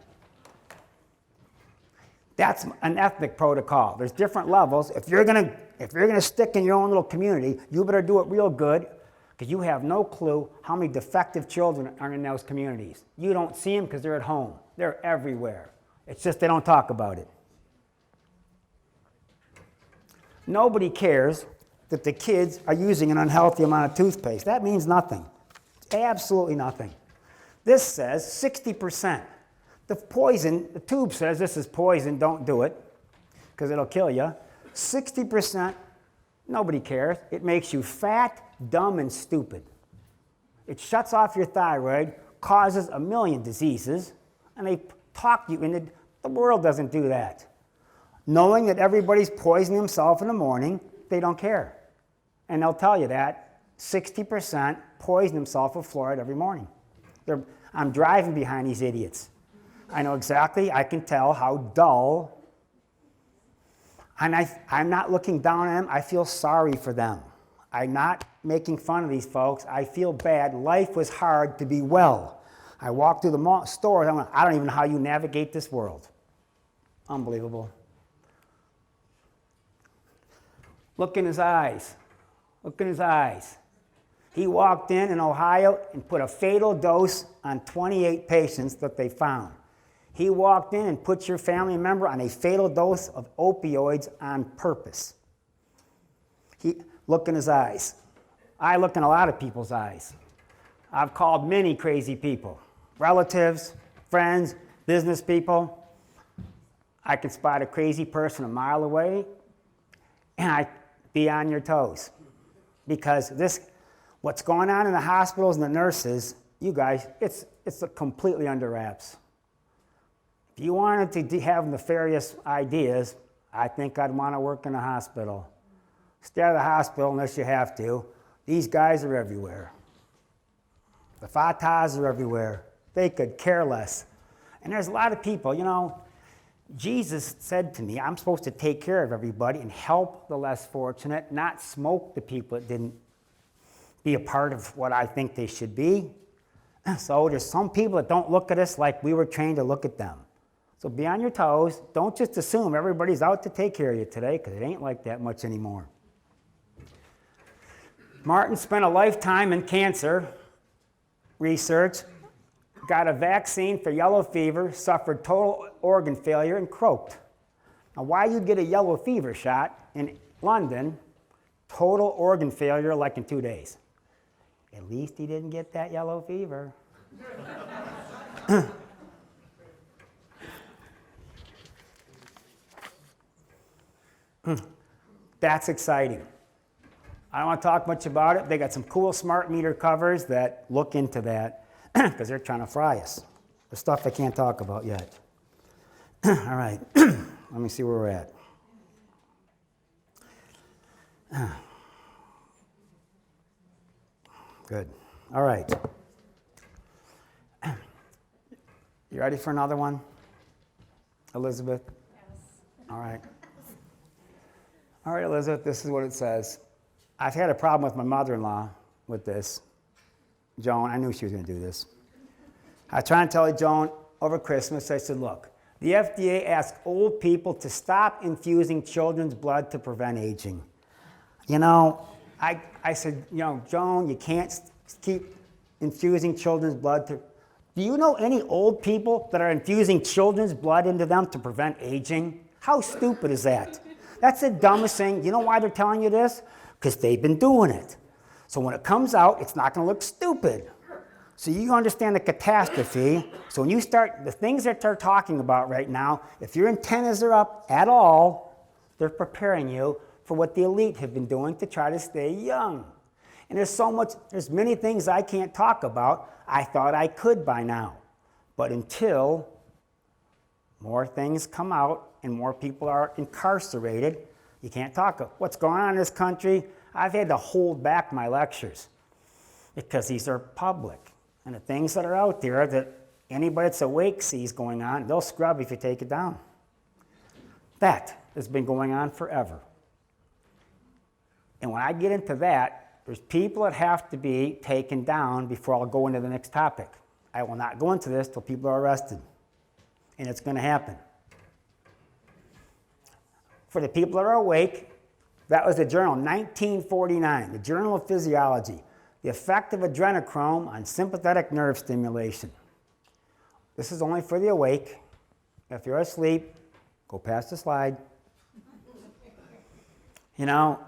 That's an ethnic protocol. There's different levels. If you're gonna stick in your own little community, you better do it real good, because you have no clue how many defective children are in those communities. You don't see them because they're at home. They're everywhere. It's just they don't talk about it. Nobody cares that the kids are using an unhealthy amount of toothpaste. That means nothing. Absolutely nothing. This says 60%. The poison, the tube says this is poison, don't do it, because it'll kill you. 60%, nobody cares. It makes you fat, dumb, and stupid. It shuts off your thyroid, causes a million diseases, and they talk you into, the world doesn't do that. Knowing that everybody's poisoning themselves in the morning, they don't care. And they'll tell you that 60% poison themselves with fluoride every morning. I'm driving behind these idiots. I know exactly, I can tell how dull, and I'm not looking down on them, I feel sorry for them. I'm not making fun of these folks, I feel bad. Life was hard to be well. I walk through the stores, I'm like, I don't even know how you navigate this world. Unbelievable. Look in his eyes. Look in his eyes. He walked in Ohio and put a fatal dose on 28 patients that they found. He walked in and put your family member on a fatal dose of opioids on purpose. Look in his eyes. I look in a lot of people's eyes. I've called many crazy people, relatives, friends, business people. I can spot a crazy person a mile away, and I be on your toes. Because what's going on in the hospitals and the nurses, you guys, it's completely under wraps. If you wanted to have nefarious ideas, I think I'd want to work in a hospital. Stay out of the hospital unless you have to. These guys are everywhere. The fatas are everywhere. They could care less. And there's a lot of people, you know, Jesus said to me, I'm supposed to take care of everybody and help the less fortunate, not smoke the people that didn't be a part of what I think they should be. So there's some people that don't look at us like we were trained to look at them. So be on your toes. Don't just assume everybody's out to take care of you today, because it ain't like that much anymore. Martin spent a lifetime in cancer research, got a vaccine for yellow fever, suffered total organ failure, and croaked. Now, why you'd get a yellow fever shot in London, total organ failure like in 2 days? At least he didn't get that yellow fever. That's exciting. I don't want to talk much about it. They got some cool smart meter covers that look into that because they're trying to fry us. The stuff I can't talk about yet. All right, let me see where we're at. Good. All right. You ready for another one, Elizabeth? Yes. All right. All right, Elizabeth, this is what it says. I've had a problem with my mother-in-law with this. Joan, I knew she was going to do this. I was trying to tell Joan over Christmas, I said, look, the FDA asks old people to stop infusing children's blood to prevent aging. You know, I said, you know, Joan, you can't keep infusing children's blood to... Do you know any old people that are infusing children's blood into them to prevent aging? How stupid is that? That's the dumbest thing. You know why they're telling you this? Because they've been doing it. So when it comes out, it's not going to look stupid. So you understand the catastrophe. So when you start, the things that they're talking about right now, if your antennas are up at all, they're preparing you for what the elite have been doing to try to stay young. And there's many things I can't talk about. I thought I could by now. But until more things come out and more people are incarcerated, you can't talk. What's going on in this country, I've had to hold back my lectures because these are public. And the things that are out there that anybody that's awake sees going on, they'll scrub if you take it down. That has been going on forever. And when I get into that, there's people that have to be taken down before I'll go into the next topic. I will not go into this till people are arrested. And it's going to happen. For the people that are awake, that was the journal, 1949, the Journal of Physiology, the effect of adrenochrome on sympathetic nerve stimulation. This is only for the awake. If you're asleep, go past the slide. You know,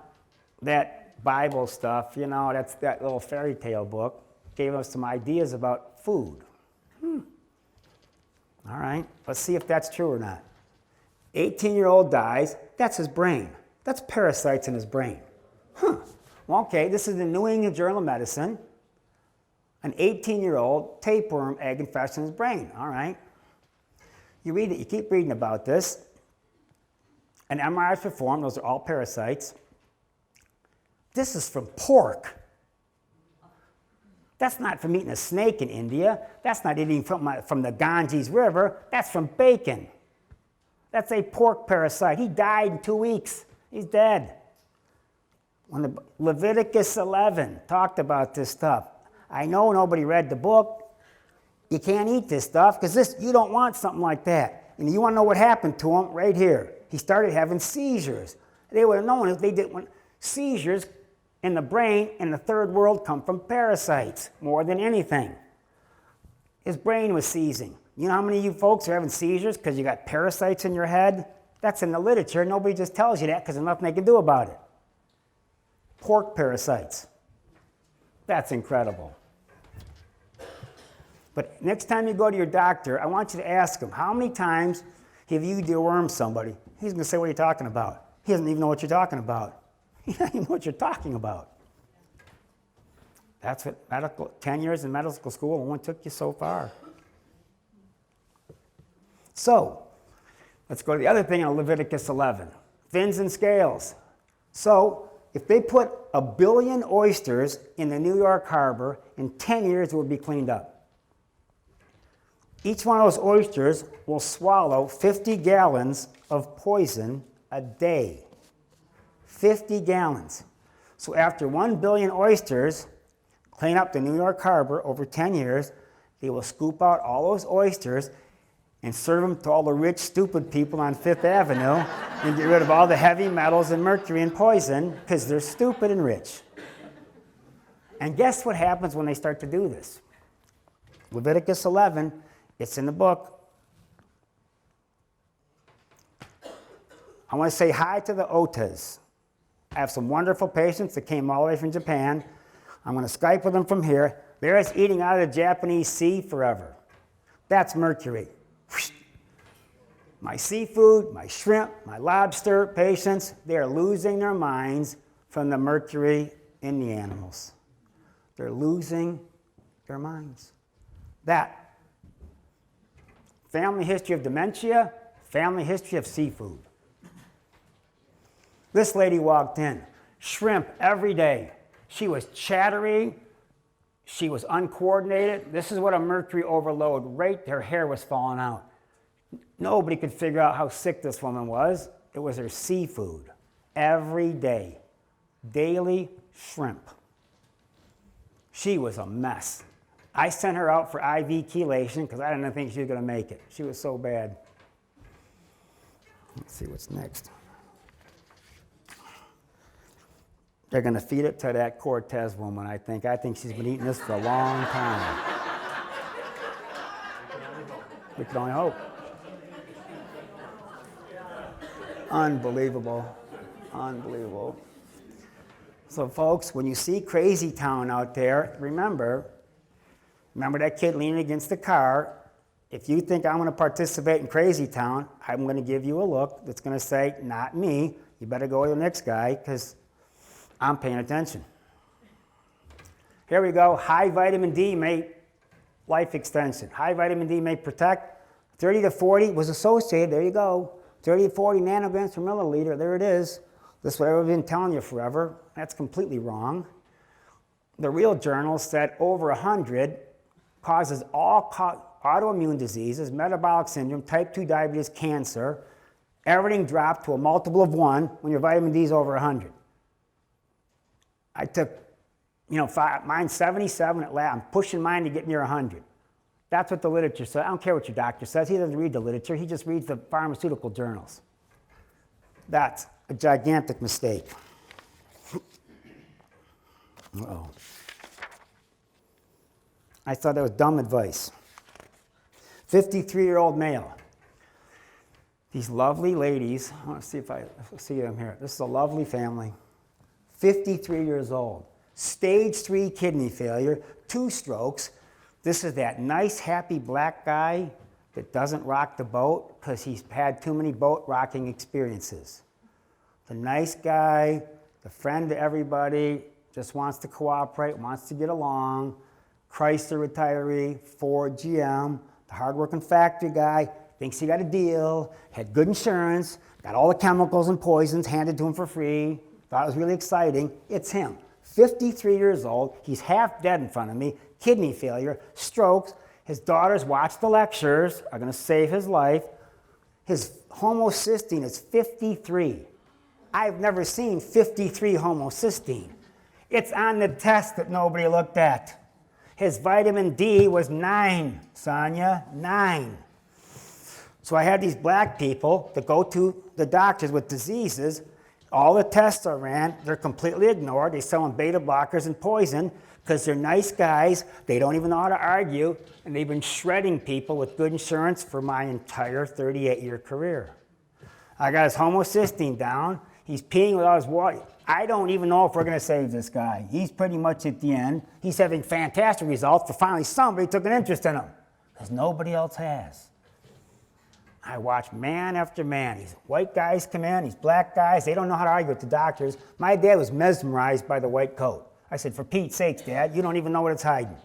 that Bible stuff, you know, that's that little fairy tale book, gave us some ideas about food. All right, let's see if that's true or not. 18-year-old dies, that's his brain. That's parasites in his brain. Well, okay, this is the New England Journal of Medicine. An 18-year-old tapeworm egg infection in his brain. All right. You read it, you keep reading about this. An MRI is performed, those are all parasites. This is from pork. That's not from eating a snake in India. That's not eating from the Ganges River. That's from bacon. That's a pork parasite. He died in 2 weeks. He's dead. When the Leviticus 11 talked about this stuff, I know nobody read the book. You can't eat this stuff because you don't want something like that. And you want to know what happened to him? Right here. He started having seizures. They would have known if they did seizures in the brain in the third world come from parasites more than anything. His brain was seizing. You know how many of you folks are having seizures because you got parasites in your head? That's in the literature. Nobody just tells you that because there's nothing they can do about it. Pork parasites. That's incredible. But next time you go to your doctor, I want you to ask him, how many times have you dewormed somebody? He's going to say, what are you talking about? He doesn't even know what you're talking about. He doesn't even know what you're talking about. That's what 10 years in medical school only took you so far. So, let's go to the other thing in Leviticus 11. Fins and scales. So, if they put 1 billion oysters in the New York harbor, in 10 years it would be cleaned up. Each one of those oysters will swallow 50 gallons of poison a day. 50 gallons. So after 1 billion oysters clean up the New York harbor over 10 years, they will scoop out all those oysters and serve them to all the rich, stupid people on Fifth Avenue and get rid of all the heavy metals and mercury and poison because they're stupid and rich. And guess what happens when they start to do this? Leviticus 11, it's in the book. I want to say hi to the Otas. I have some wonderful patients that came all the way from Japan. I'm going to Skype with them from here. They're just eating out of the Japanese sea forever. That's mercury. My seafood, my shrimp, my lobster patients, they're losing their minds from the mercury in the animals. They're losing their minds. That. Family history of dementia, family history of seafood. This lady walked in, shrimp every day. She was chattery. She was uncoordinated. This is what a mercury overload, her hair was falling out. Nobody could figure out how sick this woman was. It was her seafood. Every day. Daily shrimp. She was a mess. I sent her out for IV chelation because I didn't think she was going to make it. She was so bad. Let's see what's next. They're going to feed it to that Cortez woman, I think. I think she's been eating this for a long time. We can only hope. Unbelievable. Unbelievable. So, folks, when you see Crazy Town out there, remember that kid leaning against the car. If you think I'm going to participate in Crazy Town, I'm going to give you a look that's going to say, not me. You better go with the next guy because I'm paying attention. Here we go. High vitamin D may life extension. High vitamin D may protect. 30 to 40 was associated. There you go. 30 to 40 nanograms per milliliter. There it is. This is what I've been telling you forever. That's completely wrong. The real journal said over 100 causes all autoimmune diseases, metabolic syndrome, type 2 diabetes, cancer. Everything dropped to a multiple of 1 when your vitamin D is over 100. I took, mine 77 at lab. I'm pushing mine to get near 100. That's what the literature says. I don't care what your doctor says. He doesn't read the literature. He just reads the pharmaceutical journals. That's a gigantic mistake. Uh-oh. I thought that was dumb advice. 53-year-old male. These lovely ladies, I want to see if I see them here. This is a lovely family. 53 years old, stage 3 kidney failure, 2 strokes. This is that nice, happy black guy that doesn't rock the boat because he's had too many boat rocking experiences. The nice guy, the friend to everybody, just wants to cooperate, wants to get along. Chrysler retiree, Ford, GM, the hardworking factory guy, thinks he got a deal, had good insurance, got all the chemicals and poisons handed to him for free, thought it was really exciting. It's him. 53 years old, he's half dead in front of me, kidney failure, strokes. His daughters watch the lectures, are going to save his life. His homocysteine is 53. I've never seen 53 homocysteine. It's on the test that nobody looked at. His vitamin D was 9, Sonia, 9. So I had these black people that go to the doctors with diseases. All the tests are ran, they're completely ignored. They sell them beta blockers and poison because they're nice guys. They don't even know how to argue, and they've been shredding people with good insurance for my entire 38-year career. I got his homocysteine down. He's peeing without his water. I don't even know if we're going to save this guy. He's pretty much at the end. He's having fantastic results, but finally somebody took an interest in him because nobody else has. I watch man after man. These white guys come in, these black guys, they don't know how to argue with the doctors. My dad was mesmerized by the white coat. I said, for Pete's sakes, Dad, you don't even know what it's hiding.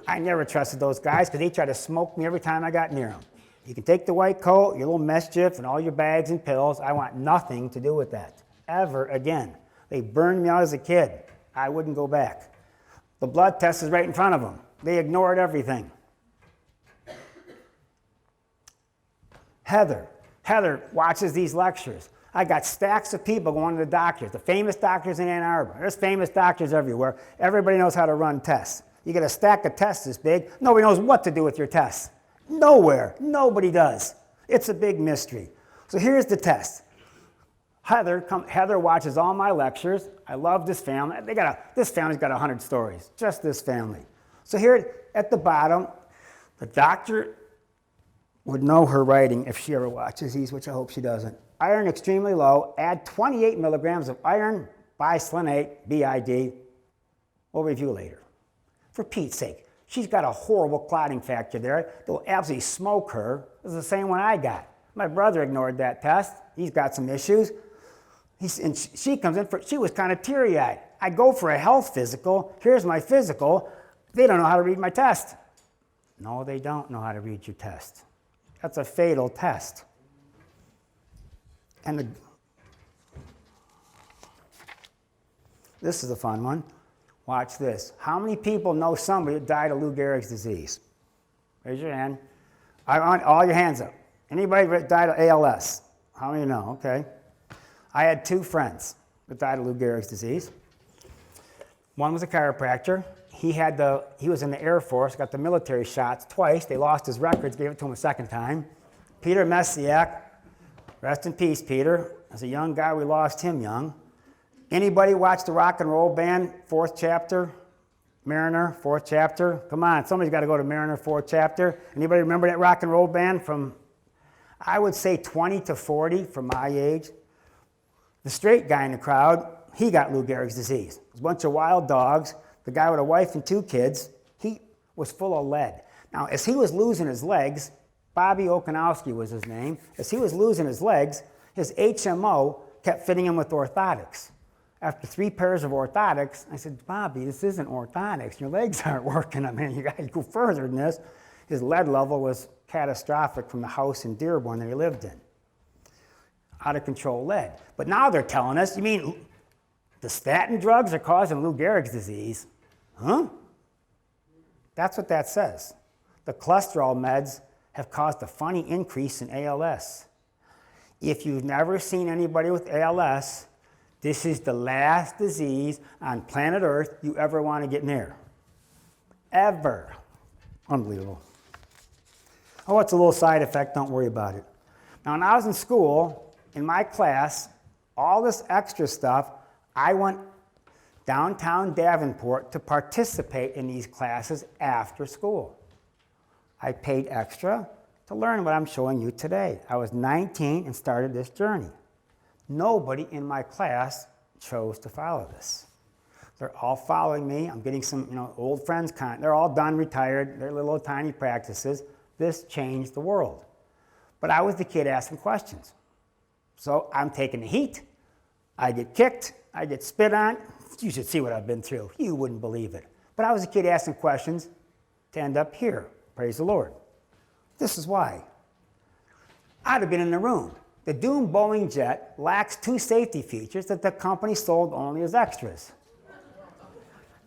I never trusted those guys because they tried to smoke me every time I got near them. You can take the white coat, your little mischief, and all your bags and pills. I want nothing to do with that, ever again. They burned me out as a kid. I wouldn't go back. The blood test is right in front of them. They ignored everything. Heather watches these lectures. I got stacks of people going to the doctors, the famous doctors in Ann Arbor. There's famous doctors everywhere. Everybody knows how to run tests. You get a stack of tests this big, nobody knows what to do with your tests. Nowhere. Nobody does. It's a big mystery. So here's the test. Heather watches all my lectures. I love this family. This family's got 100 stories, just this family. So here at the bottom, the doctor would know her writing if she ever watches these, which I hope she doesn't. Iron extremely low. Add 28 milligrams of iron bisphosphonate, BID. We'll review later. For Pete's sake, she's got a horrible clotting factor there. They'll absolutely smoke her. This is the same one I got. My brother ignored that test. He's got some issues. And she comes in she was kind of teary-eyed. I go for a health physical. Here's my physical. They don't know how to read my test. No, they don't know how to read your test. That's a fatal test. And this is a fun one. Watch this. How many people know somebody that died of Lou Gehrig's disease? Raise your hand. I want all your hands up. Anybody that died of ALS? How many know? Okay. I had 2 friends that died of Lou Gehrig's disease. One was a chiropractor. He was in the Air Force, got the military shots twice. They lost his records, gave it to him a second time. Peter Messiak, rest in peace, Peter. As a young guy, we lost him young. Anybody watch the rock and roll band, 4th chapter? Mariner, 4th chapter? Come on, somebody's got to go to Mariner, 4th chapter. Anybody remember that rock and roll band from, I would say 20 to 40 from my age? The straight guy in the crowd, he got Lou Gehrig's disease. It was a bunch of wild dogs. The guy with a wife and 2 kids, he was full of lead. Now, as he was losing his legs, Bobby Okanowski was his name, as he was losing his legs, his HMO kept fitting him with orthotics. After 3 pairs of orthotics, I said, Bobby, this isn't orthotics. Your legs aren't working. I mean, you got to go further than this. His lead level was catastrophic from the house in Dearborn that he lived in. Out of control lead. But now they're telling us, you mean the statin drugs are causing Lou Gehrig's disease? Huh? That's what that says. The cholesterol meds have caused a funny increase in ALS. If you've never seen anybody with ALS, this is the last disease on planet Earth you ever want to get near. Ever. Unbelievable. Oh, it's a little side effect, don't worry about it. Now, when I was in school, in my class, all this extra stuff, I went downtown Davenport to participate in these classes after school. I paid extra to learn what I'm showing you today. I was 19 and started this journey. Nobody in my class chose to follow this. They're all following me. I'm getting some, old friends. They're all done, retired. They're little tiny practices. This changed the world. But I was the kid asking questions. So I'm taking the heat. I get kicked. I get spit on. You should see what I've been through. You wouldn't believe it. But I was a kid asking questions to end up here. Praise the Lord. This is why. I'd have been in the room. The doomed Boeing jet lacks 2 safety features that the company sold only as extras.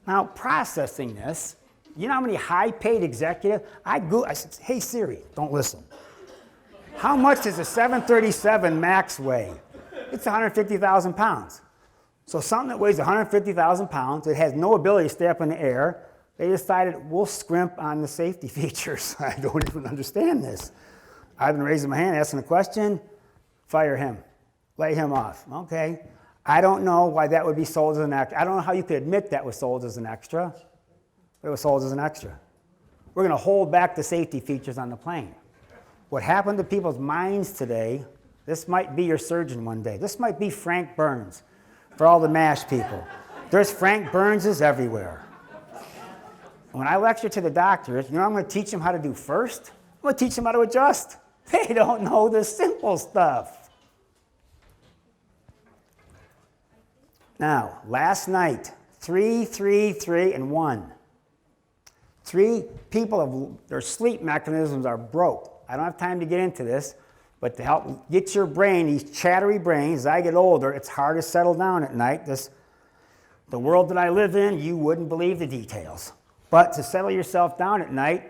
Now, processing this, you know how many high-paid executives? I said, hey, Siri, don't listen. How much does a 737 MAX weigh? It's 150,000 pounds. So something that weighs 150,000 pounds, it has no ability to stay up in the air, they decided we'll scrimp on the safety features. I don't even understand this. I've been raising my hand, asking a question, fire him, lay him off. Okay. I don't know why that would be sold as an extra. I don't know how you could admit that was sold as an extra, but it was sold as an extra. We're going to hold back the safety features on the plane. What happened to people's minds today, this might be your surgeon one day. This might be Frank Burns for all the MASH people. There's Frank Burnses everywhere. When I lecture to the doctors, you know what I'm going to teach them how to do first? I'm going to teach them how to adjust. They don't know the simple stuff. Now, last night, 3, 3, 3, and 1. 3 people, their sleep mechanisms are broke. I don't have time to get into this, but to help get your brain, these chattery brains, as I get older, it's hard to settle down at night. The world that I live in, you wouldn't believe the details. But to settle yourself down at night,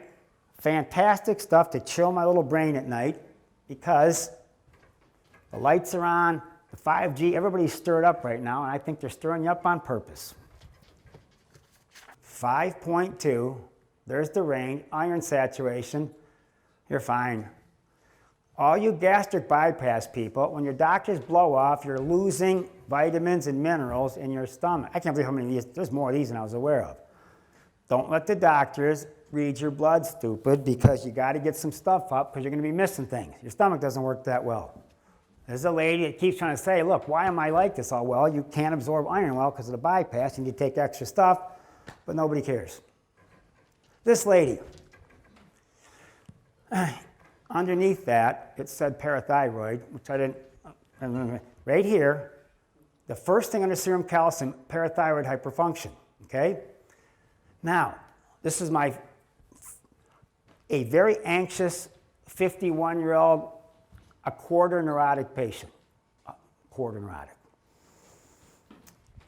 fantastic stuff to chill my little brain at night, because the lights are on, the 5G, everybody's stirred up right now, and I think they're stirring you up on purpose. 5.2, there's the range, iron saturation, you're fine. All you gastric bypass people, when your doctors blow off, you're losing vitamins and minerals in your stomach. I can't believe how many of these, there's more of these than I was aware of. Don't let the doctors read your blood, stupid, because you got to get some stuff up because you're going to be missing things. Your stomach doesn't work that well. There's a lady that keeps trying to say, look, why am I like this all well? You can't absorb iron well because of the bypass, and you take extra stuff, but nobody cares. This lady, underneath that, it said parathyroid, which I didn't, right here, the first thing under serum calcium, parathyroid hyperfunction, okay? Now, this is a very anxious 51-year-old, a quarter neurotic patient, quarter neurotic.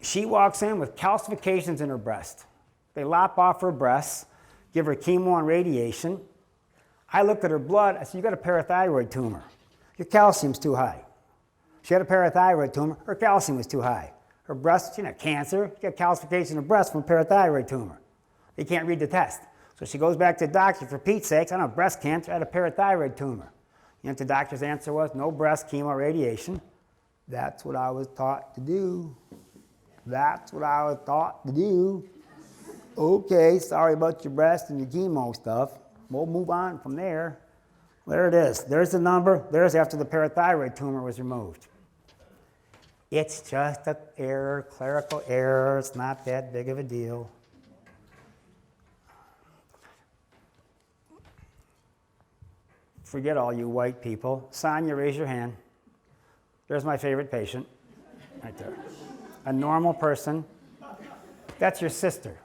She walks in with calcifications in her breast. They lop off her breasts, give her chemo and radiation. I looked at her blood, I said, you got a parathyroid tumor. Your calcium's too high. She had a parathyroid tumor, her calcium was too high. Her breast, she had cancer, she got calcification in her breast from a parathyroid tumor. They can't read the test. So she goes back to the doctor, for Pete's sakes, I don't have breast cancer, I had a parathyroid tumor. You know what the doctor's answer was? No breast, chemo, radiation. That's what I was taught to do. That's what I was taught to do. Okay, sorry about your breast and your chemo stuff. We'll move on from there. There it is. There's the number. There's after the parathyroid tumor was removed. It's just an error, clerical error. It's not that big of a deal. Forget all you white people. Sonia, raise your hand. There's my favorite patient, right there. A normal person. That's your sister.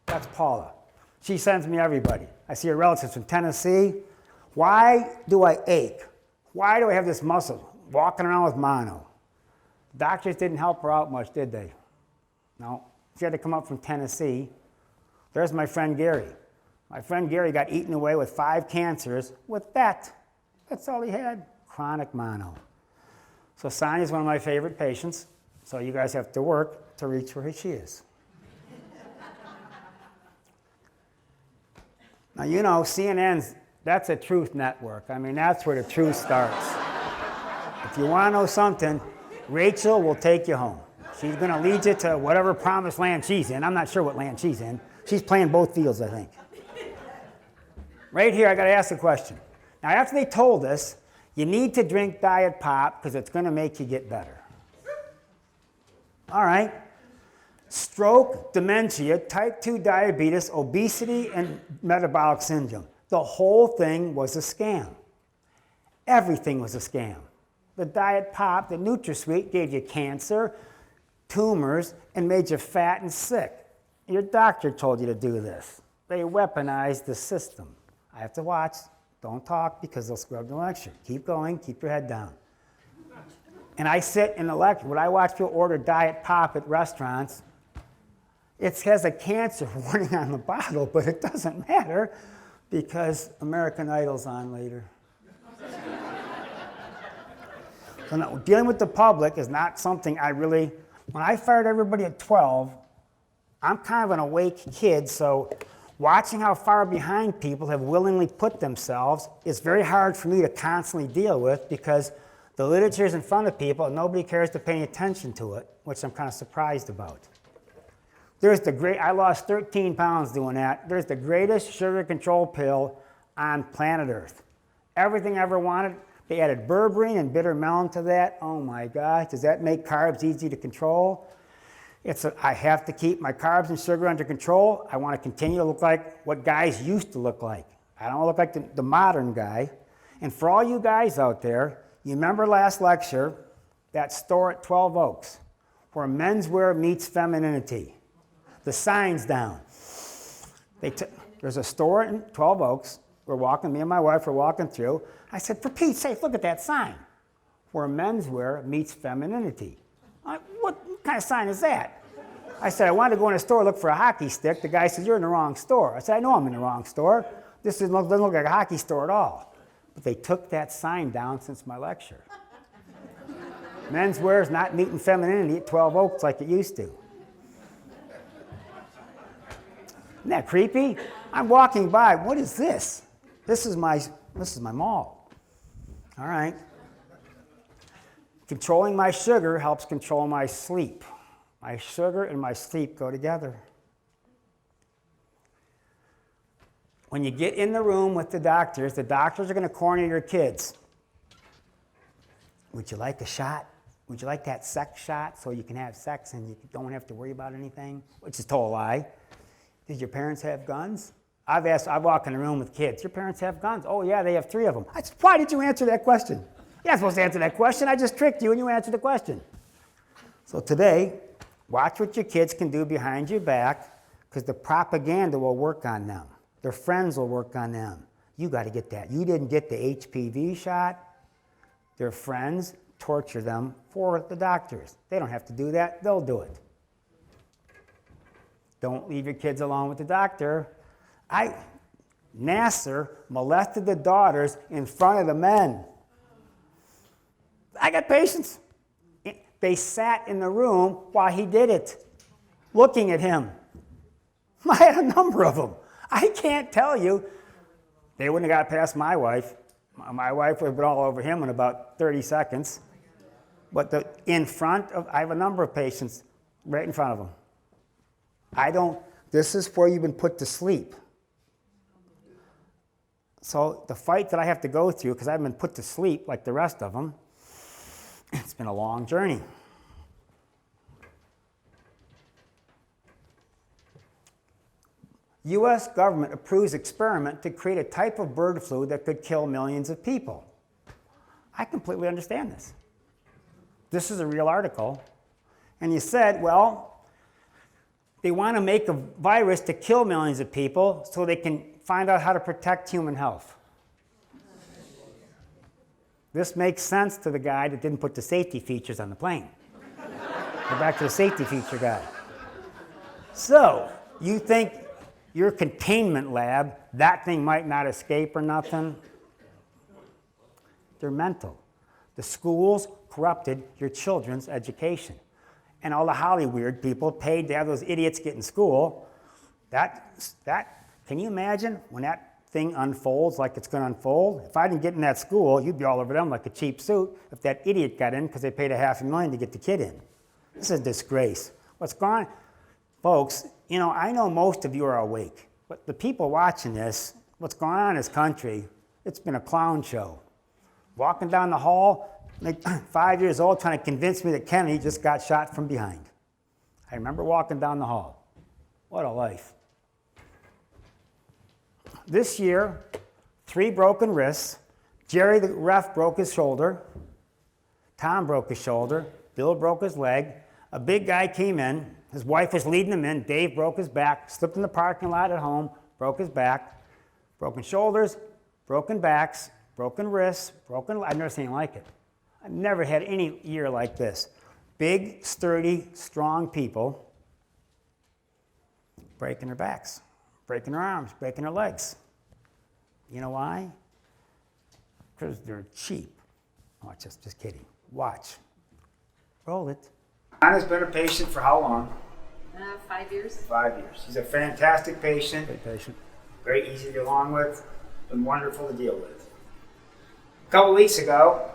That's Paula. She sends me everybody. I see her relatives from Tennessee. Why do I ache? Why do I have this muscle? Walking around with mono. Doctors didn't help her out much, did they? No. She had to come up from Tennessee. There's my friend Gary. My friend Gary got eaten away with 5 cancers with that. That's all he had, chronic mono. So Sonia's one of my favorite patients, so you guys have to work to reach where she is. Now, you know, CNN's, that's a truth network. I mean, that's where the truth starts. If you want to know something, Rachel will take you home. She's going to lead you to whatever promised land she's in. I'm not sure what land she's in. She's playing both fields, I think. Right here, I got to ask a question. Now, after they told us, you need to drink diet pop because it's going to make you get better. All right. Stroke, dementia, type 2 diabetes, obesity, and metabolic syndrome. The whole thing was a scam. Everything was a scam. The diet pop, the NutraSweet, gave you cancer, tumors, and made you fat and sick. Your doctor told you to do this. They weaponized the system. I have to watch. Don't talk because they'll screw up the lecture. Keep going. Keep your head down. And I sit in the lecture. When I watch people order diet pop at restaurants, it has a cancer warning on the bottle, but it doesn't matter because American Idol's on later. So no, dealing with the public is not something I really, when I fired everybody at 12, I'm kind of an awake kid, so watching how far behind people have willingly put themselves is very hard for me to constantly deal with because the literature is in front of people and nobody cares to pay any attention to it, which I'm kind of surprised about. I lost 13 pounds doing that. There's the greatest sugar control pill on planet Earth. Everything I ever wanted, they added berberine and bitter melon to that. Oh my gosh, does that make carbs easy to control? I have to keep my carbs and sugar under control. I want to continue to look like what guys used to look like. I don't look like the modern guy. And for all you guys out there, you remember last lecture, that store at 12 Oaks, where menswear meets femininity. The sign's down. There's a store in 12 Oaks. Me and my wife were walking through. I said, for Pete's sake, look at that sign. Where menswear meets femininity. What kind of sign is that? I said, I wanted to go in a store, look for a hockey stick. The guy said, you're in the wrong store. I said, I know I'm in the wrong store. This doesn't look like a hockey store at all. But they took that sign down since my lecture. Menswear is not meeting femininity at 12 Oaks like it used to. Isn't that creepy? I'm walking by. What is this? This is my mall. All right. Controlling my sugar helps control my sleep. My sugar and my sleep go together. When you get in the room with the doctors are going to corner your kids. Would you like a shot? Would you like that sex shot so you can have sex and you don't have to worry about anything? Which is a total lie. Did your parents have guns? I walk in the room with kids. Your parents have guns? Oh, yeah, they have 3 of them. I said, why did you answer that question? You're not supposed to answer that question. I just tricked you and you answered the question. So today, watch what your kids can do behind your back because the propaganda will work on them. Their friends will work on them. You got to get that. You didn't get the HPV shot. Their friends torture them for the doctors. They don't have to do that. They'll do it. Don't leave your kids alone with the doctor. Nasser molested the daughters in front of the men. I got patients. They sat in the room while he did it, looking at him. I had a number of them. I can't tell you. They wouldn't have got past my wife. My wife would have been all over him in about 30 seconds. But I have a number of patients right in front of them. This is where you've been put to sleep. So the fight that I have to go through, because I've been put to sleep like the rest of them, it's been a long journey. U.S. government approves experiment to create a type of bird flu that could kill millions of people. I completely understand this. This is a real article. And you said, well, they want to make a virus to kill millions of people so they can find out how to protect human health. This makes sense to the guy that didn't put the safety features on the plane. Go back to the safety feature guy. So, you think your containment lab, that thing might not escape or nothing? They're mental. The schools corrupted your children's education. And all the Hollywood people paid to have those idiots get in school. Can you imagine when that thing unfolds like it's going to unfold? If I didn't get in that school, you'd be all over them like a cheap suit if that idiot got in because they paid $500,000 to get the kid in. This is a disgrace. What's going on? Folks, I know most of you are awake, but the people watching this, what's going on in this country It's been a clown show. Walking down the hall, like 5 years old, trying to convince me that Kennedy just got shot from behind. I remember walking down the hall. What a life. This year, 3 broken wrists. Jerry, the ref, broke his shoulder. Tom broke his shoulder. Bill broke his leg. A big guy came in. His wife was leading him in. Dave broke his back, slipped in the parking lot at home, broke his back. Broken shoulders, broken backs, broken wrists, I've never seen anything like it. I've never had any year like this. Big, sturdy, strong people breaking their backs, breaking their arms, breaking their legs. You know why? Because they're cheap. Oh, just kidding. Watch. Roll it. Anna's been a patient for how long? 5 years. 5 years. She's a fantastic patient. Great patient. Very easy to get along with. Been wonderful to deal with. A couple weeks ago,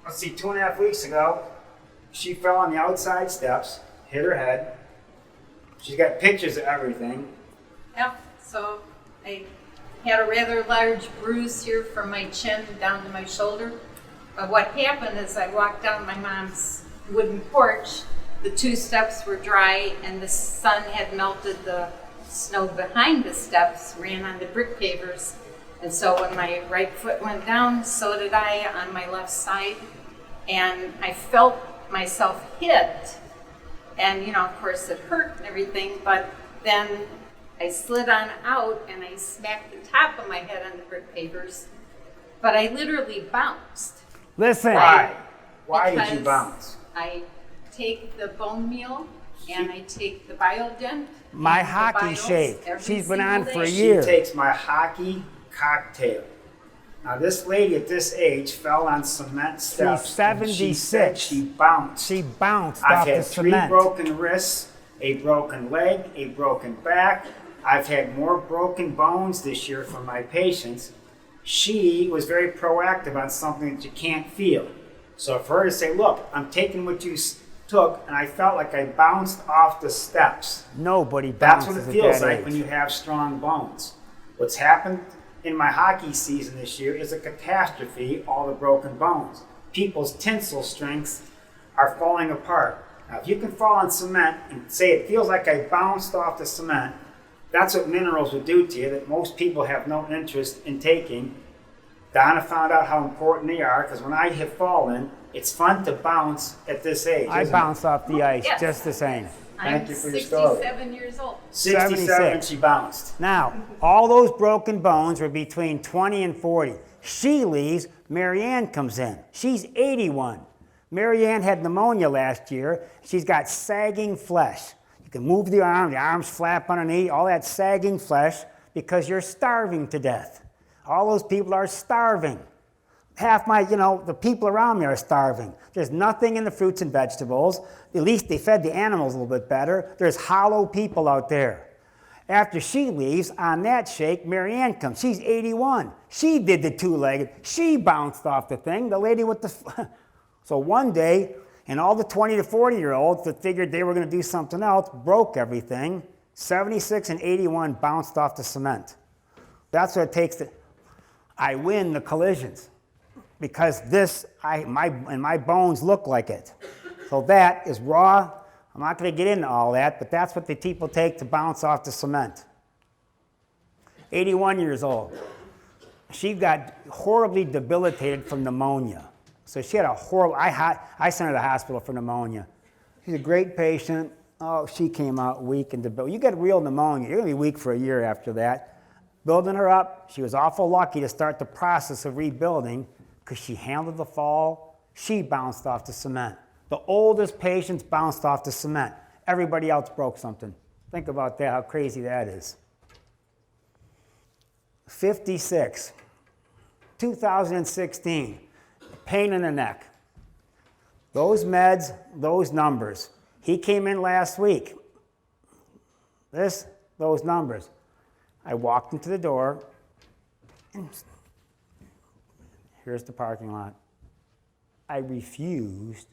2.5 weeks ago, she fell on the outside steps, hit her head. She's got pictures of everything. Yep, so I had a rather large bruise here from my chin down to my shoulder. But what happened is I walked down my mom's wooden porch. The 2 steps were dry and the sun had melted the snow behind the steps, ran on the brick pavers. And so when my right foot went down, so did I on my left side. And I felt myself hit. And, of course it hurt and everything, but then I slid on out and I smacked the top of my head on the brick pavers. But I literally bounced. Listen. Why? Why did you Because bounce? I take the bone meal and I take the Biodent. My and the hockey Bios shake. every She's been single on day. for a She year. She takes my hockey cocktail. Now this lady at this age fell on cement steps. She's and she said 76. she bounced. She bounced I've off the had 3 cement. broken wrists, a broken leg, a broken back. I've had more broken bones this year from my patients. She was very proactive on something that you can't feel. So for her to say, look, I'm taking what you took, and I felt like I bounced off the steps. Nobody That's bounces what it feels at that like age. when you have strong bones. What's happened in my hockey season this year is a catastrophe, all the broken bones. People's tensile strengths are falling apart. Now, if you can fall on cement and say it feels like I bounced off the cement, that's what minerals would do to you that most people have no interest in taking. Donna found out how important they are because when I have fallen, it's fun to bounce at this age. I isn't it? bounced off the ice Yes. just the same. Thank I'm you for your story. 67 years old. 67, 76. she bounced. Now, all those broken bones were between 20 and 40. She leaves, Marianne comes in. She's 81. Marianne had pneumonia last year. She's got sagging flesh. You can move the arms flap underneath, all that sagging flesh because you're starving to death. All those people are starving. Half the people around me are starving. There's nothing in the fruits and vegetables. At least they fed the animals a little bit better. There's hollow people out there. After she leaves, on that shake, Marianne comes. She's 81. She did the 2-legged. She bounced off the thing. The lady with the... So one day, and all the 20 to 40-year-olds that figured they were going to do something else broke everything. 76 and 81 bounced off the cement. That's what it takes to... I win the collisions. Because my bones look like it. So that is raw. I'm not going to get into all that, but that's what the people take to bounce off the cement. 81 years old. She got horribly debilitated from pneumonia. So she had a horrible, I sent her to the hospital for pneumonia. She's a great patient. Oh, she came out weak and debilitated. You get real pneumonia, you're going to be weak for a year after that. Building her up, she was awful lucky to start the process of rebuilding because she handled the fall. She bounced off the cement. The oldest patients bounced off the cement. Everybody else broke something. Think about that, how crazy that is. 56, 2016, pain in the neck. Those meds, those numbers. He came in last week. Those numbers. I walked into the door. Here's the parking lot. I refused.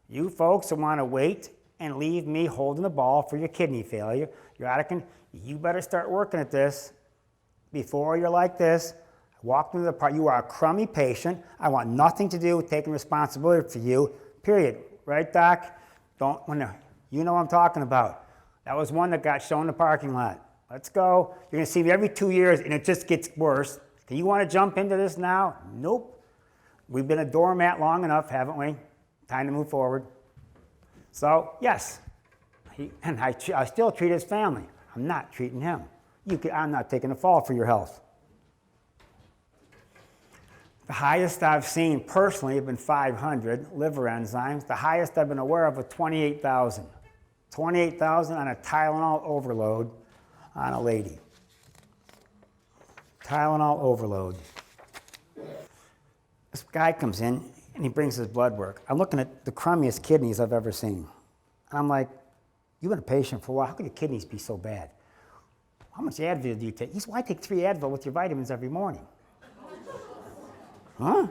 You folks who want to wait and leave me holding the ball for your kidney failure, you better start working at this before you're like this. I Walked into the park. You are a crummy patient. I want nothing to do with taking responsibility for you, period. Right, Doc? You know what I'm talking about. That was one that got shown in the parking lot. Let's go. You're going to see me every 2 years, and it just gets worse. Do you want to jump into this now? Nope. We've been a doormat long enough, haven't we? Time to move forward. So, yes. I still treat his family. I'm not treating him. I'm not taking the fall for your health. The highest I've seen personally have been 500 liver enzymes. The highest I've been aware of was 28,000. 28,000 on a Tylenol overload on a lady. Tylenol overload. This guy comes in and he brings his blood work. I'm looking at the crummiest kidneys I've ever seen. And I'm like, you've been a patient for a while. How could your kidneys be so bad? How much Advil do you take? He said, well, I take 3 Advil with your vitamins every morning. Huh?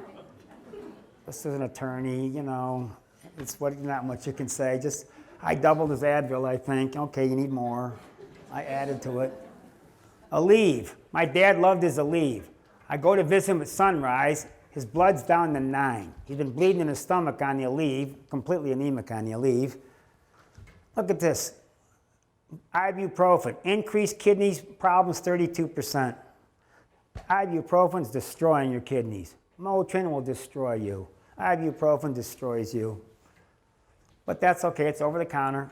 This is an attorney, you know. It's not much you can say. I doubled his Advil, I think. Okay, you need more. I added to it. Aleve. My dad loved his Aleve. I go to visit him at sunrise. His blood's down to 9. He's been bleeding in his stomach on the Aleve, completely anemic on the Aleve. Look at this. Ibuprofen. Increased kidneys problems 32%. Ibuprofen's destroying your kidneys. Motrin will destroy you. Ibuprofen destroys you. But that's okay, it's over the counter.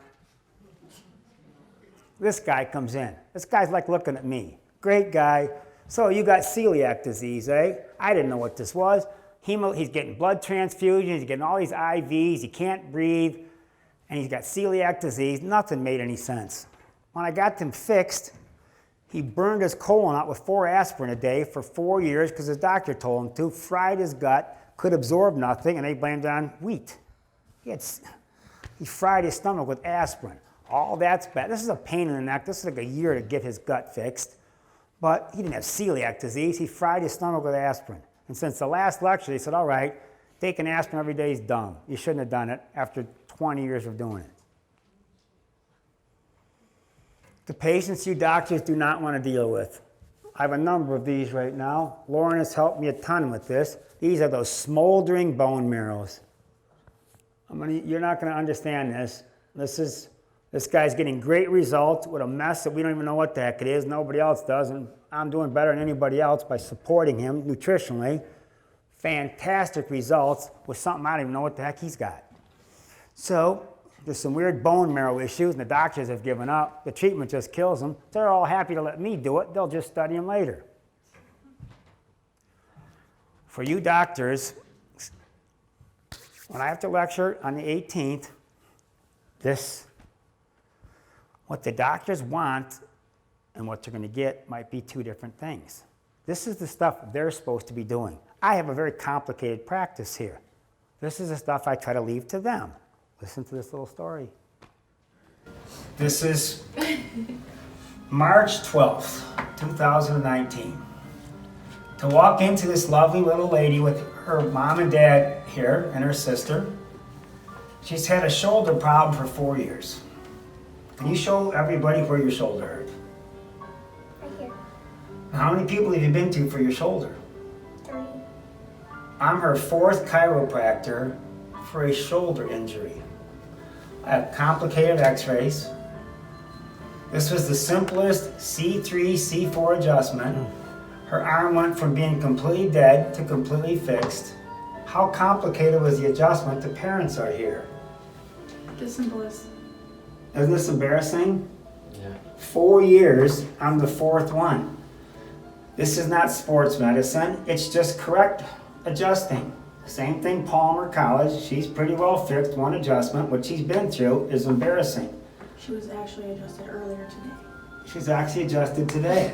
This guy comes in. This guy's like looking at me. Great guy. So you got celiac disease, eh? I didn't know what this was. He's getting blood transfusions, he's getting all these IVs, he can't breathe, and he's got celiac disease. Nothing made any sense. When I got him fixed, he burned his colon out with 4 aspirin a day for 4 years because his doctor told him to, fried his gut, could absorb nothing, and they blamed it on wheat. He fried his stomach with aspirin. All that's bad. This is a pain in the neck. This is like a year to get his gut fixed. But he didn't have celiac disease. He fried his stomach with aspirin. And since the last lecture, they said, all right, taking aspirin every day is dumb. You shouldn't have done it after 20 years of doing it. The patients you doctors do not want to deal with. I have a number of these right now. Lauren has helped me a ton with this. These are those smoldering bone marrows. You're not going to understand this. This guy's getting great results with a mess that we don't even know what the heck it is. Nobody else does, and I'm doing better than anybody else by supporting him nutritionally. Fantastic results with something I don't even know what the heck he's got. So there's some weird bone marrow issues, and the doctors have given up. The treatment just kills them. They're all happy to let me do it. They'll just study him later. For you doctors, when I have to lecture on the 18th, what the doctors want and what you're going to get might be 2 different things. This is the stuff they're supposed to be doing. I have a very complicated practice here. This is the stuff I try to leave to them. Listen to this little story. This is March 12th, 2019. To walk into this lovely little lady with her mom and dad here and her sister. She's had a shoulder problem for 4 years. Can you show everybody where your shoulder hurt? Right here. How many people have you been to for your shoulder? 3. I'm her 4th chiropractor for a shoulder injury. I have complicated x-rays. This was the simplest C3, C4 adjustment. Her arm went from being completely dead to completely fixed. How complicated was the adjustment? The parents are here. The symbol is. Isn't this embarrassing? Yeah. 4 years, I'm the 4th one. This is not sports medicine, it's just correct adjusting. Same thing, Palmer College, she's pretty well fixed, one adjustment. What she's been through is embarrassing. She was actually adjusted earlier today. She's actually adjusted today.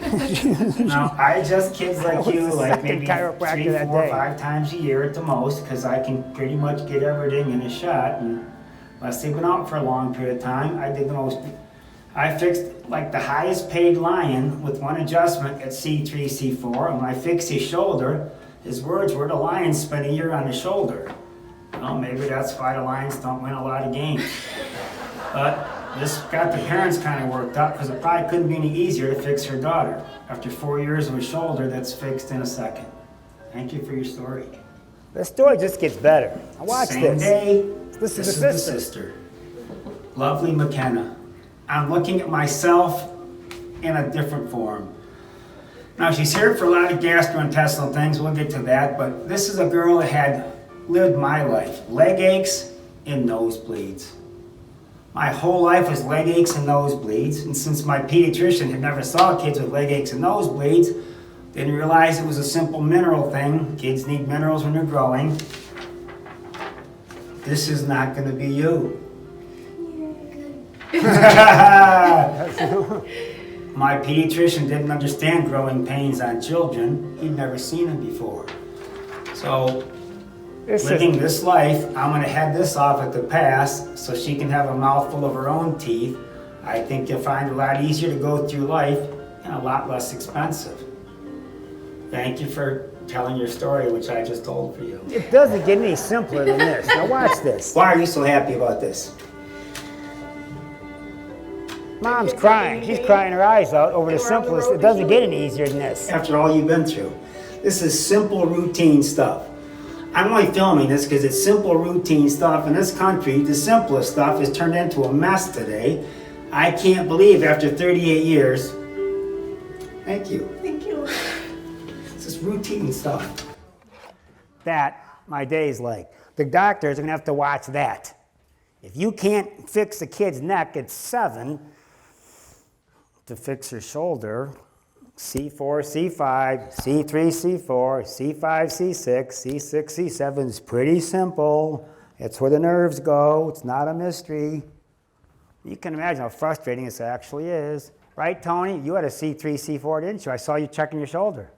Now, I adjust kids like you, like maybe 3, 4, 5 times a year at the most, because I can pretty much get everything in a shot. And unless they've been out for a long period of time, I did the most. I fixed like the highest paid lion with one adjustment at C3, C4, and when I fixed his shoulder, his words were, the Lions spent a year on his shoulder. Well, maybe that's why the Lions don't win a lot of games. But this got the parents kind of worked up because it probably couldn't be any easier to fix her daughter after 4 years of a shoulder that's fixed in a second. Thank you for your story. The story just gets better. Now watch Same this. day, This is the the sister. sister. Lovely McKenna. I'm looking at myself in a different form. Now she's here for a lot of gastrointestinal things, we'll get to that, but this is a girl that had lived my life. Leg aches and nosebleeds. My whole life was leg aches and nosebleeds, and since my pediatrician had never saw kids with leg aches and nosebleeds, didn't realize it was a simple mineral thing. Kids need minerals when they're growing. This is not gonna be you. My pediatrician didn't understand growing pains on children. He'd never seen them before. So, living this life, I'm gonna head this off at the pass so she can have a mouthful of her own teeth. I think you'll find it a lot easier to go through life and a lot less expensive. Thank you for telling your story, which I just told for you. It doesn't get any simpler than this. Now watch this. Why are you so happy about this? Mom's crying. She's crying her eyes out over the simplest. It doesn't get any easier than this. After all you've been through. This is simple routine stuff. I'm only filming this because it's simple routine stuff. In this country, the simplest stuff is turned into a mess today. I can't believe after 38 years, thank you. Thank you. This is routine stuff. That, my day's like. The doctors are gonna have to watch that. If you can't fix a kid's neck at 7, to fix her shoulder, C4, C5, C3, C4, C5, C6, C6, C7 is pretty simple. It's where the nerves go. It's not a mystery. You can imagine how frustrating this actually is. Right, Tony? You had a C3, C4, didn't you? I saw you checking your shoulder.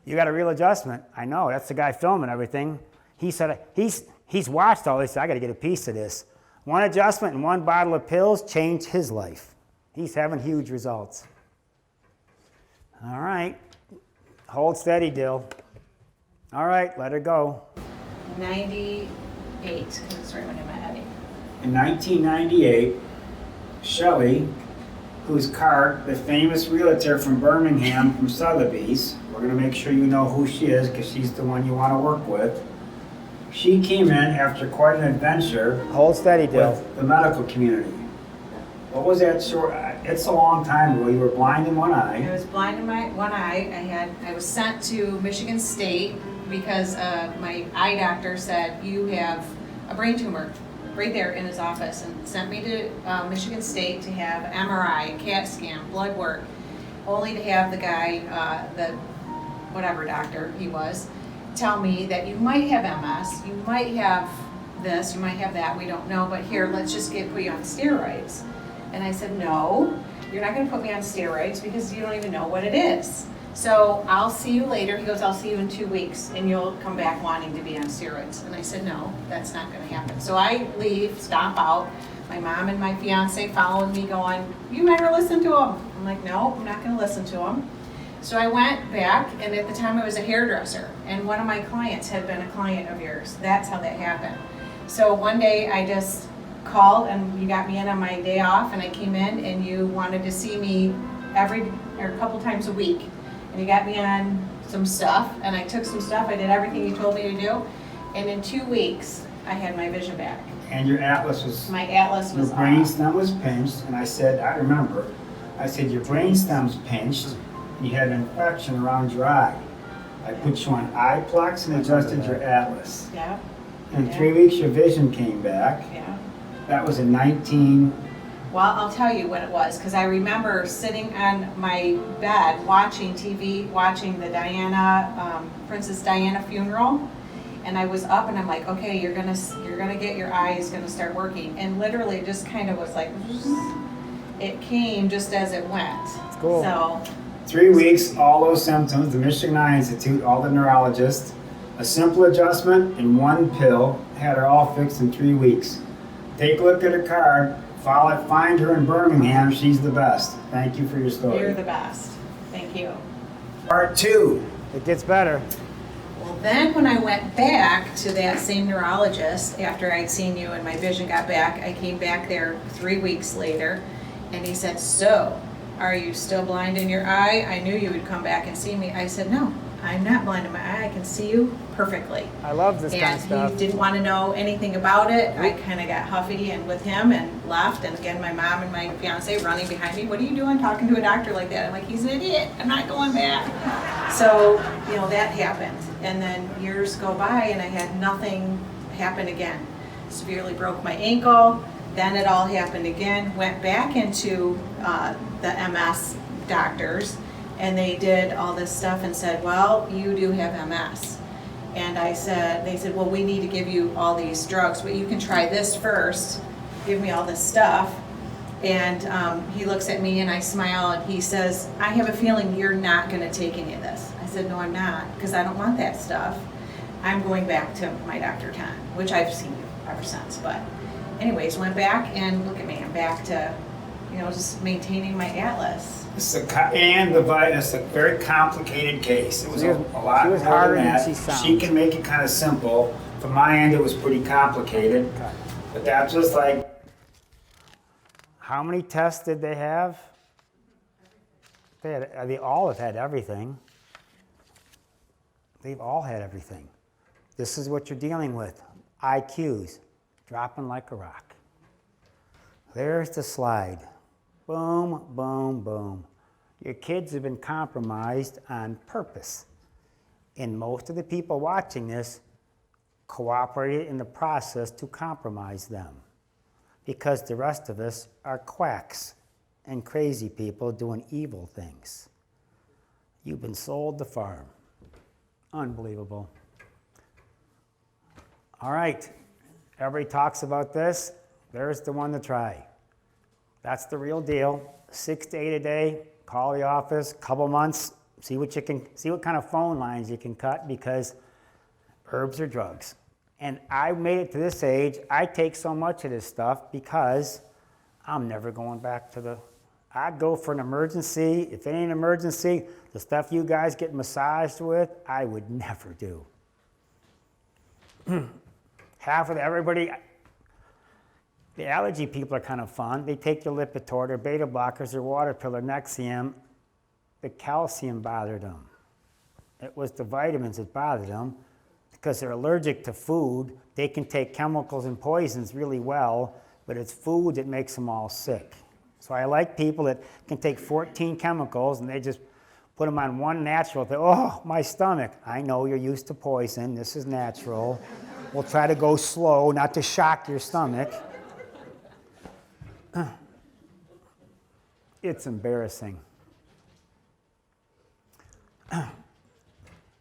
You got a real adjustment. I know. That's the guy filming everything. He said he's watched all this. I got to get a piece of this. One adjustment and one bottle of pills changed his life. He's having huge results. All right. Hold steady, Dill. All right, let her go. 98. That's right when I met Eddie. In 1998, Shelley, who's Cart, the famous realtor from Birmingham, from Sotheby's, we're going to make sure you know who she is because she's the one you want to work with. She came in after quite an adventure Hold steady, Dill. with the medical community. What was that short? It's a long time ago. You were blind in one I eye. was blind in my one eye. I was sent to Michigan State because my eye doctor said you have a brain tumor right there in his office, and sent me to Michigan State to have MRI, CAT scan, blood work, only to have the guy, the whatever doctor he was, tell me that you might have MS, you might have this, you might have that, we don't know, but here, let's just put you on steroids. And I said, no, you're not gonna put me on steroids because you don't even know what it is. So I'll see you later. He goes, I'll see you in 2 weeks and you'll come back wanting to be on steroids. And I said, no, that's not gonna happen. So I leave, stomp out. My mom and my fiance following me going, you better listen to him. I'm like, no, I'm not gonna listen to him. So I went back, and at the time I was a hairdresser, and one of my clients had been a client of yours. That's how that happened. So one day I just called, and you got me in on my day off, and I came in, and you wanted to see me a couple times a week. And you got me on some stuff, and I took some stuff, I did everything you told me to do, and in 2 weeks, I had my vision back. And your atlas was, My atlas was your brain off. stem was pinched, and I said, I remember, I said, your brain stem's pinched, and you had an infection around your eye. I put you on eye plugs and adjusted your atlas. Yeah, In 3 weeks, your vision came back. yeah. That was in 19... Well, I'll tell you what it was, because I remember sitting on my bed watching TV, watching the Princess Diana funeral, and I was up and I'm like, okay, you're gonna get your eyes gonna start working, and literally it just kind of was like, it came just as it went. It's cool. So 3 weeks, all those symptoms, the Michigan Eye Institute, all the neurologists, a simple adjustment and one pill had her all fixed in 3 weeks. Take a look at her card, find her in Birmingham, she's the best. Thank you for your story. you're the best. Thank you. Part 2. It gets better. Well, then when I went back to that same neurologist, after I'd seen you and my vision got back, I came back there 3 weeks later, and he said, so, are you still blind in your eye? I knew you would come back and see me. I said, no, I'm not blind in my eye, I can see you perfectly. I love this kind of And stuff. he didn't want to know anything about it. I kind of got huffy and with him and left. And again, my mom and my fiance running behind me. What are you doing talking to a doctor like that? I'm like, he's an idiot. I'm not going back. So, you know, that happened. And then years go by and I had nothing happen again. Severely broke my ankle. Then it all happened again. Went back into the MS doctors. And they did all this stuff and said, well, you do have MS. And they said, well, we need to give you all these drugs, but you can try this first. Give me all this stuff. And he looks at me and I smile and he says, I have a feeling you're not going to take any of this. I said, no, I'm not, because I don't want that stuff. I'm going back to my Dr. Tan, which I've seen ever since. But anyways, went back and look at me, I'm back to, you know, just maintaining my Atlas. It's a very complicated case. It was a lot she was more harder than than that. she sounds. She can make it kind of simple. From my end, it was pretty complicated. Okay. But that's just like, How many tests did they have? They all have had everything. They've all had everything. This is what you're dealing with. IQs dropping like a rock. There's the slide. Boom, boom, boom. Your kids have been compromised on purpose. And most of the people watching this cooperated in the process to compromise them. Because the rest of us are quacks and crazy people doing evil things. You've been sold the farm. Unbelievable. All right, everybody talks about this. There's the one to try. That's the real deal. 6 to 8 a day, call the office, couple months, see what kind of phone lines you can cut, because herbs are drugs. And I made it to this age, I take so much of this stuff because I'm never going back to I'd go for an emergency. If it ain't an emergency, the stuff you guys get massaged with, I would never do. Half of everybody, the allergy people are kind of fun. They take your Lipitor, their beta blockers, their water pill, their Nexium. The calcium bothered them. It was the vitamins that bothered them because they're allergic to food. They can take chemicals and poisons really well, but it's food that makes them all sick. So I like people that can take 14 chemicals and they just put them on one natural thing. Oh, my stomach. I know you're used to poison. This is natural. We'll try to go slow, not to shock your stomach. It's embarrassing.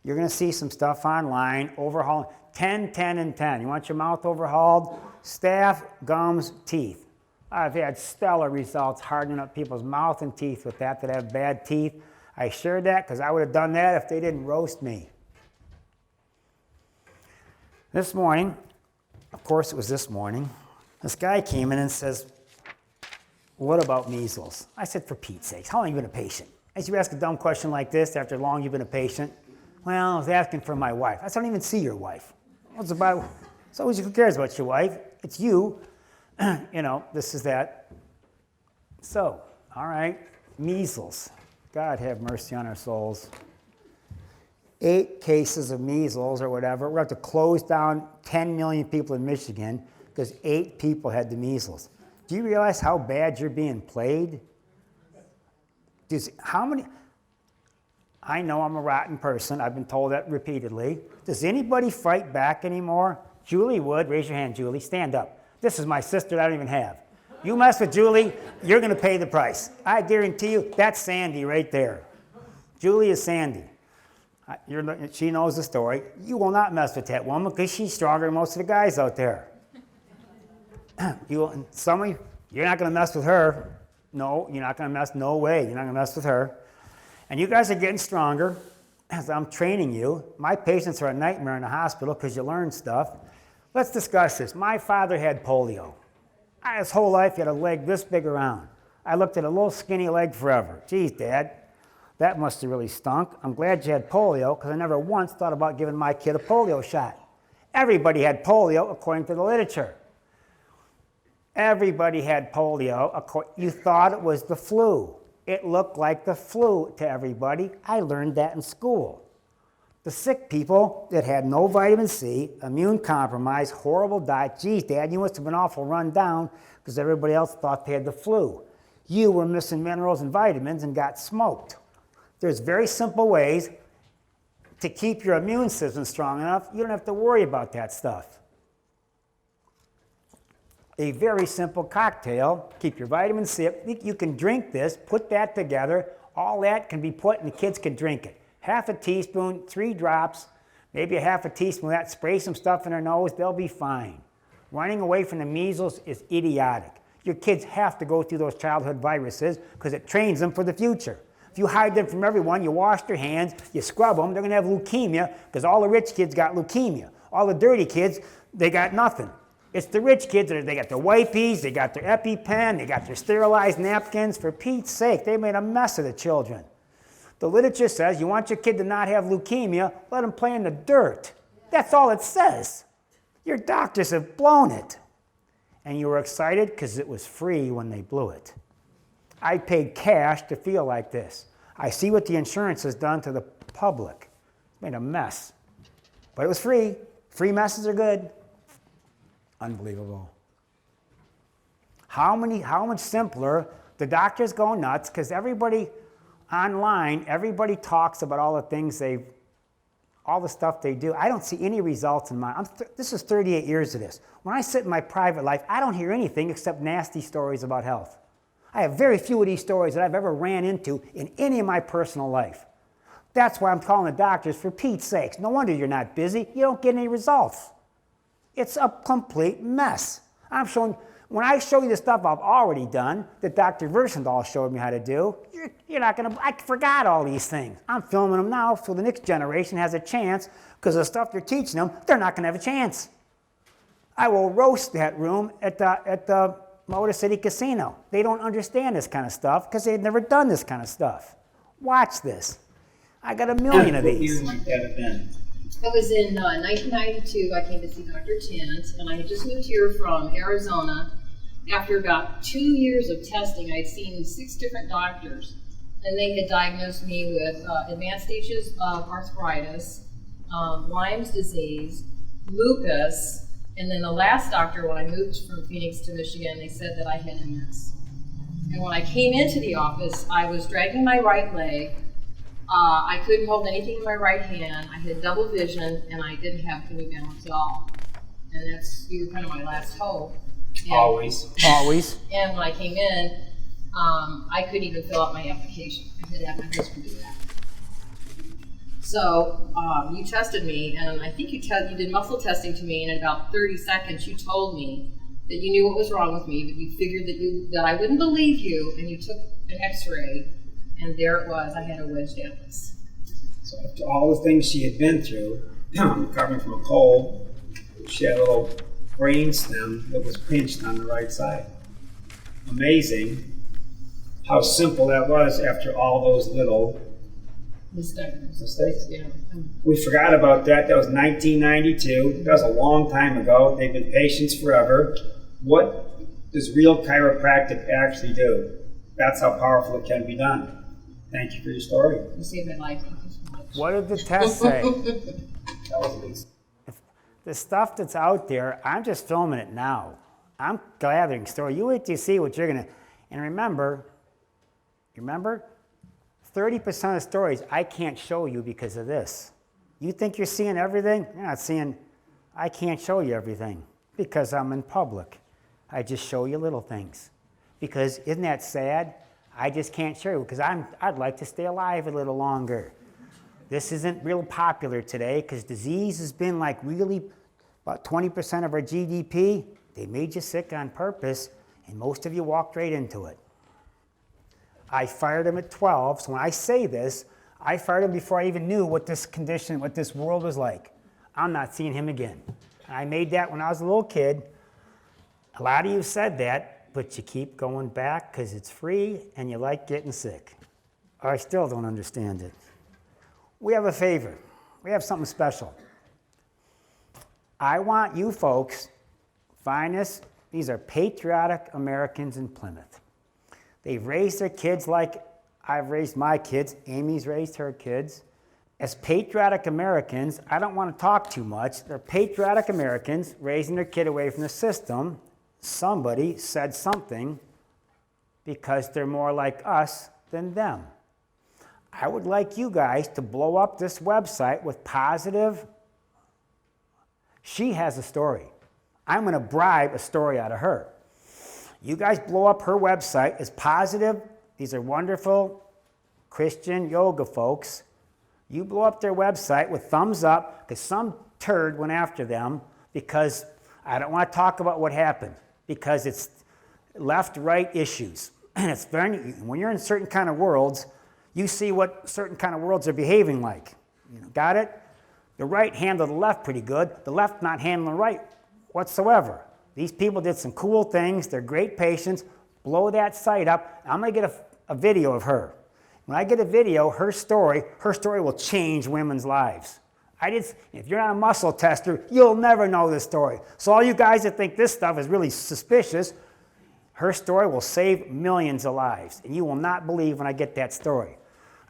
You're going to see some stuff online, overhauling, 10, 10, and 10. You want your mouth overhauled? Staph, gums, teeth. I've had stellar results hardening up people's mouth and teeth with that have bad teeth. I shared that because I would have done that if they didn't roast me. This morning, of course it was this morning, this guy came in and says, what about measles? I said, for Pete's sake, how long have you been a patient? I said, you ask a dumb question like this after how long you've been a patient? Well, I was asking for my wife. I said, I don't even see your wife. What's about? So who cares about your wife? It's you. You know, this is that. So, all right, measles. God have mercy on our souls. 8 cases of measles or whatever. We're going to have to close down 10 million people in Michigan because 8 people had the measles. Do you realize how bad you're being played? How many? I know I'm a rotten person. I've been told that repeatedly. Does anybody fight back anymore? Julie would. Raise your hand, Julie. Stand up. This is my sister that I don't even have. You mess with Julie, you're going to pay the price. I guarantee you, that's Sandy right there. Julie is Sandy. She knows the story. You will not mess with that woman because she's stronger than most of the guys out there. You're not going to mess with her. No, you're not going to mess. No way. You're not going to mess with her. And you guys are getting stronger as I'm training you. My patients are a nightmare in the hospital because you learn stuff. Let's discuss this. My father had polio. His whole life he had a leg this big around. I looked at a little skinny leg forever. Geez, Dad, that must have really stunk. I'm glad you had polio because I never once thought about giving my kid a polio shot. Everybody had polio according to the literature. Everybody had polio. You thought it was the flu. It looked like the flu to everybody. I learned that in school. The sick people that had no vitamin C, immune compromised, horrible diet. Geez, Dad, you must have been awful run down because everybody else thought they had the flu. You were missing minerals and vitamins and got smoked. There's very simple ways to keep your immune system strong enough. You don't have to worry about that stuff. A very simple cocktail, keep your vitamin C up. You can drink this, put that together. All that can be put and the kids can drink it. Half a teaspoon, 3 drops, maybe a half a teaspoon of that, spray some stuff in their nose, they'll be fine. Running away from the measles is idiotic. Your kids have to go through those childhood viruses because it trains them for the future. If you hide them from everyone, you wash their hands, you scrub them, they're going to have leukemia because all the rich kids got leukemia. All the dirty kids, they got nothing. It's the rich kids, they got their wipes, they got their EpiPen, they got their sterilized napkins. For Pete's sake, they made a mess of the children. The literature says you want your kid to not have leukemia, let him play in the dirt. That's all it says. Your doctors have blown it. And you were excited because it was free when they blew it. I paid cash to feel like this. I see what the insurance has done to the public. It's made a mess. But it was free. Free messes are good. Unbelievable. How much simpler? The doctors go nuts because everybody online, everybody talks about all the things all the stuff they do. I don't see any results in mine. This is 38 years of this. When I sit in my private life, I don't hear anything except nasty stories about health. I have very few of these stories that I've ever ran into in any of my personal life. That's why I'm calling the doctors, for Pete's sakes. No wonder you're not busy. You don't get any results. It's a complete mess. When I show you the stuff I've already done, that Dr. Versendal showed me how to do, you're not going to, I forgot all these things. I'm filming them now so the next generation has a chance, because the stuff they're teaching them, they're not going to have a chance. I will roast that room at the Motor City Casino. They don't understand this kind of stuff because they've never done this kind of stuff. Watch this. I got a million of these. What year might that have been? It was in 1992. I came to see Dr. Cant, and I had just moved here from Arizona. After about 2 years of testing, I had seen 6 different doctors, and they had diagnosed me with advanced stages of arthritis, Lyme's disease, lupus, and then the last doctor, when I moved from Phoenix to Michigan, they said that I had MS. And when I came into the office, I was dragging my right leg. I couldn't hold anything in my right hand. I had double vision, and I didn't have any balance at all. And you were kind of my last hope. And, Always. And when I came in, I couldn't even fill out my application. I had to have my husband do that. So you tested me, and I think you did muscle testing to me, and in about 30 seconds you told me that you knew what was wrong with me, but you figured that I wouldn't believe you, and you took an x-ray, and there it was. I had a wedged atlas. So after all the things she had been through, recovering from a cold, she had a little brain stem that was pinched on the right side. Amazing how simple that was after all those little mistakes. Yeah. We forgot about that. That was 1992. That was a long time ago. They've been patients forever. What does real chiropractic actually do? That's how powerful it can be done. Thank you for your story. You saved my life. Thank you so much. What did the test say? That was amazing. The stuff that's out there, I'm just filming it now. I'm gathering story. You wait till you see what you're going to... And remember, 30% of stories I can't show you because of this. You think you're seeing everything? You're not seeing... I can't show you everything because I'm in public. I just show you little things. Because isn't that sad? I just can't show you because I'd like to stay alive a little longer. This isn't real popular today because disease has been like really about 20% of our GDP. They made you sick on purpose, and most of you walked right into it. I fired him at 12, so when I say this, I fired him before I even knew what this condition, what this world was like. I'm not seeing him again. I made that when I was a little kid. A lot of you said that, but you keep going back because it's free and you like getting sick. I still don't understand it. We have a favor. We have something special. I want you folks, find this. These are patriotic Americans in Plymouth. They've raised their kids like I've raised my kids. Amy's raised her kids. as patriotic Americans, I don't want to talk too much. They're patriotic Americans raising their kid away from the system. Somebody said something because they're more like us than them. I would like you guys to blow up this website with positive. She has a story. I'm going to bribe a story out of her. You guys blow up her website as positive. These are wonderful Christian yoga folks. You blow up their website with thumbs up because some turd went after them because I don't want to talk about what happened because it's left-right issues. And it's very, when you're in certain kind of worlds, you see what certain kind of worlds are behaving like. You know, got it? The right handled the left pretty good. The left not handling the right whatsoever. These people did some cool things. They're great patients. Blow that site up. I'm going to get a video of her. When I get a video, her story will change women's lives. If you're not a muscle tester, you'll never know this story. So all you guys that think this stuff is really suspicious, her story will save millions of lives. And you will not believe when I get that story.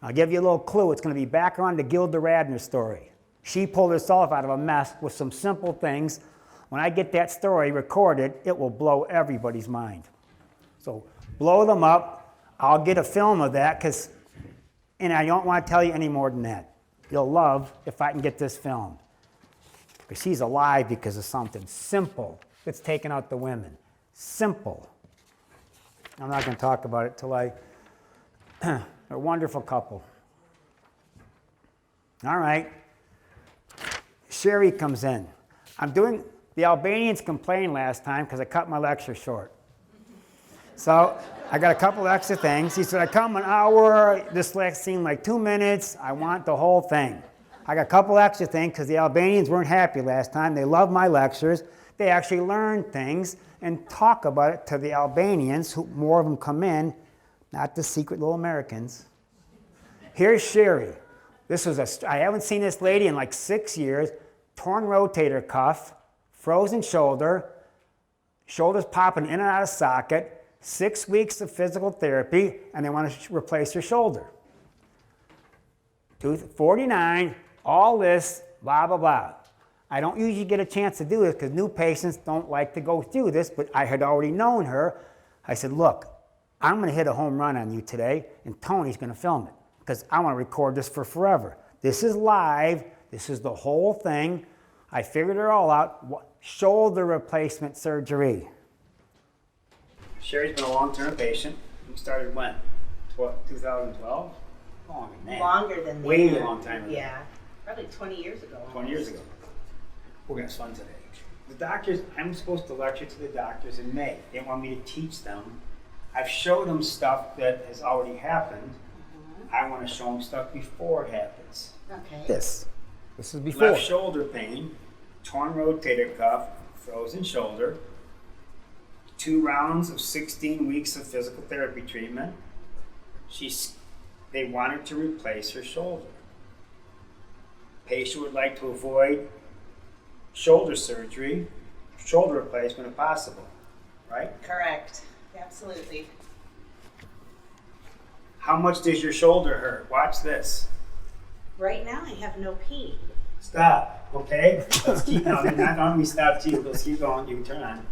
I'll give you a little clue. It's going to be background to Gilda Radner's story. She pulled herself out of a mess with some simple things. When I get that story recorded, it will blow everybody's mind. So blow them up. I'll get a film of that and I don't want to tell you any more than that. You'll love if I can get this filmed. Because she's alive because of something simple that's taken out the women. Simple. I'm not going to talk about it till they're a wonderful couple. All right. Sherry comes in. The Albanians complained last time because I cut my lecture short. So I got a couple extra things. He said, I come an hour. This seemed like 2 minutes. I want the whole thing. I got a couple extra things because the Albanians weren't happy last time. They love my lectures. They actually learn things and talk about it to the Albanians, who more of them come in, not the secret little Americans. Here's Sherry. I haven't seen this lady in like 6 years. Torn rotator cuff, frozen shoulder, shoulders popping in and out of socket, 6 weeks of physical therapy, and they want to replace her shoulder. 49, all this, blah, blah, blah. I don't usually get a chance to do this because new patients don't like to go through this, but I had already known her. I said, look, I'm going to hit a home run on you today, and Tony's going to film it because I want to record this for forever. This is live. This is the whole thing. I figured it all out. Shoulder replacement surgery. Sherry's been a long-term patient. We started when? 2012? Longer than that. Way a long time ago. Yeah, probably 20 years ago. 20 years ago. We're going to have fun today. The doctors, I'm supposed to lecture to the doctors in May. They want me to teach them. I've showed them stuff that has already happened. I want to show them stuff before it happens. Okay. This is before. Left shoulder pain, torn rotator cuff, frozen shoulder, 2 rounds of 16 weeks of physical therapy treatment. They wanted to replace her shoulder. Patient would like to avoid shoulder surgery, shoulder replacement if possible, right? Correct. Absolutely. How much does your shoulder hurt? Watch this. Right now, I have no pain. Stop, okay? Let's keep going. Not only stop, too. Let's keep going. You can turn on.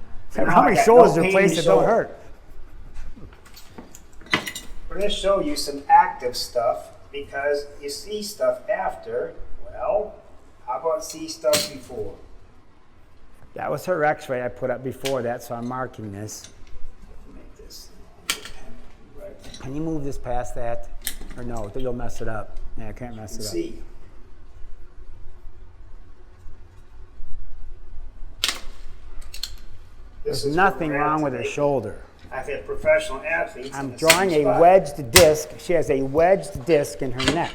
How many shoulders replaced that don't hurt? We're going to show you some active stuff because you see stuff after. Well, how about see stuff before? That was her x-ray I put up before that, so I'm marking this. Make this right. Can you move this past that? Or no, you'll mess it up. Yeah, I can't mess it up. See. There's nothing wrong with her shoulder. I've had professional athletes. I'm drawing a wedged disc. She has a wedged disc in her neck.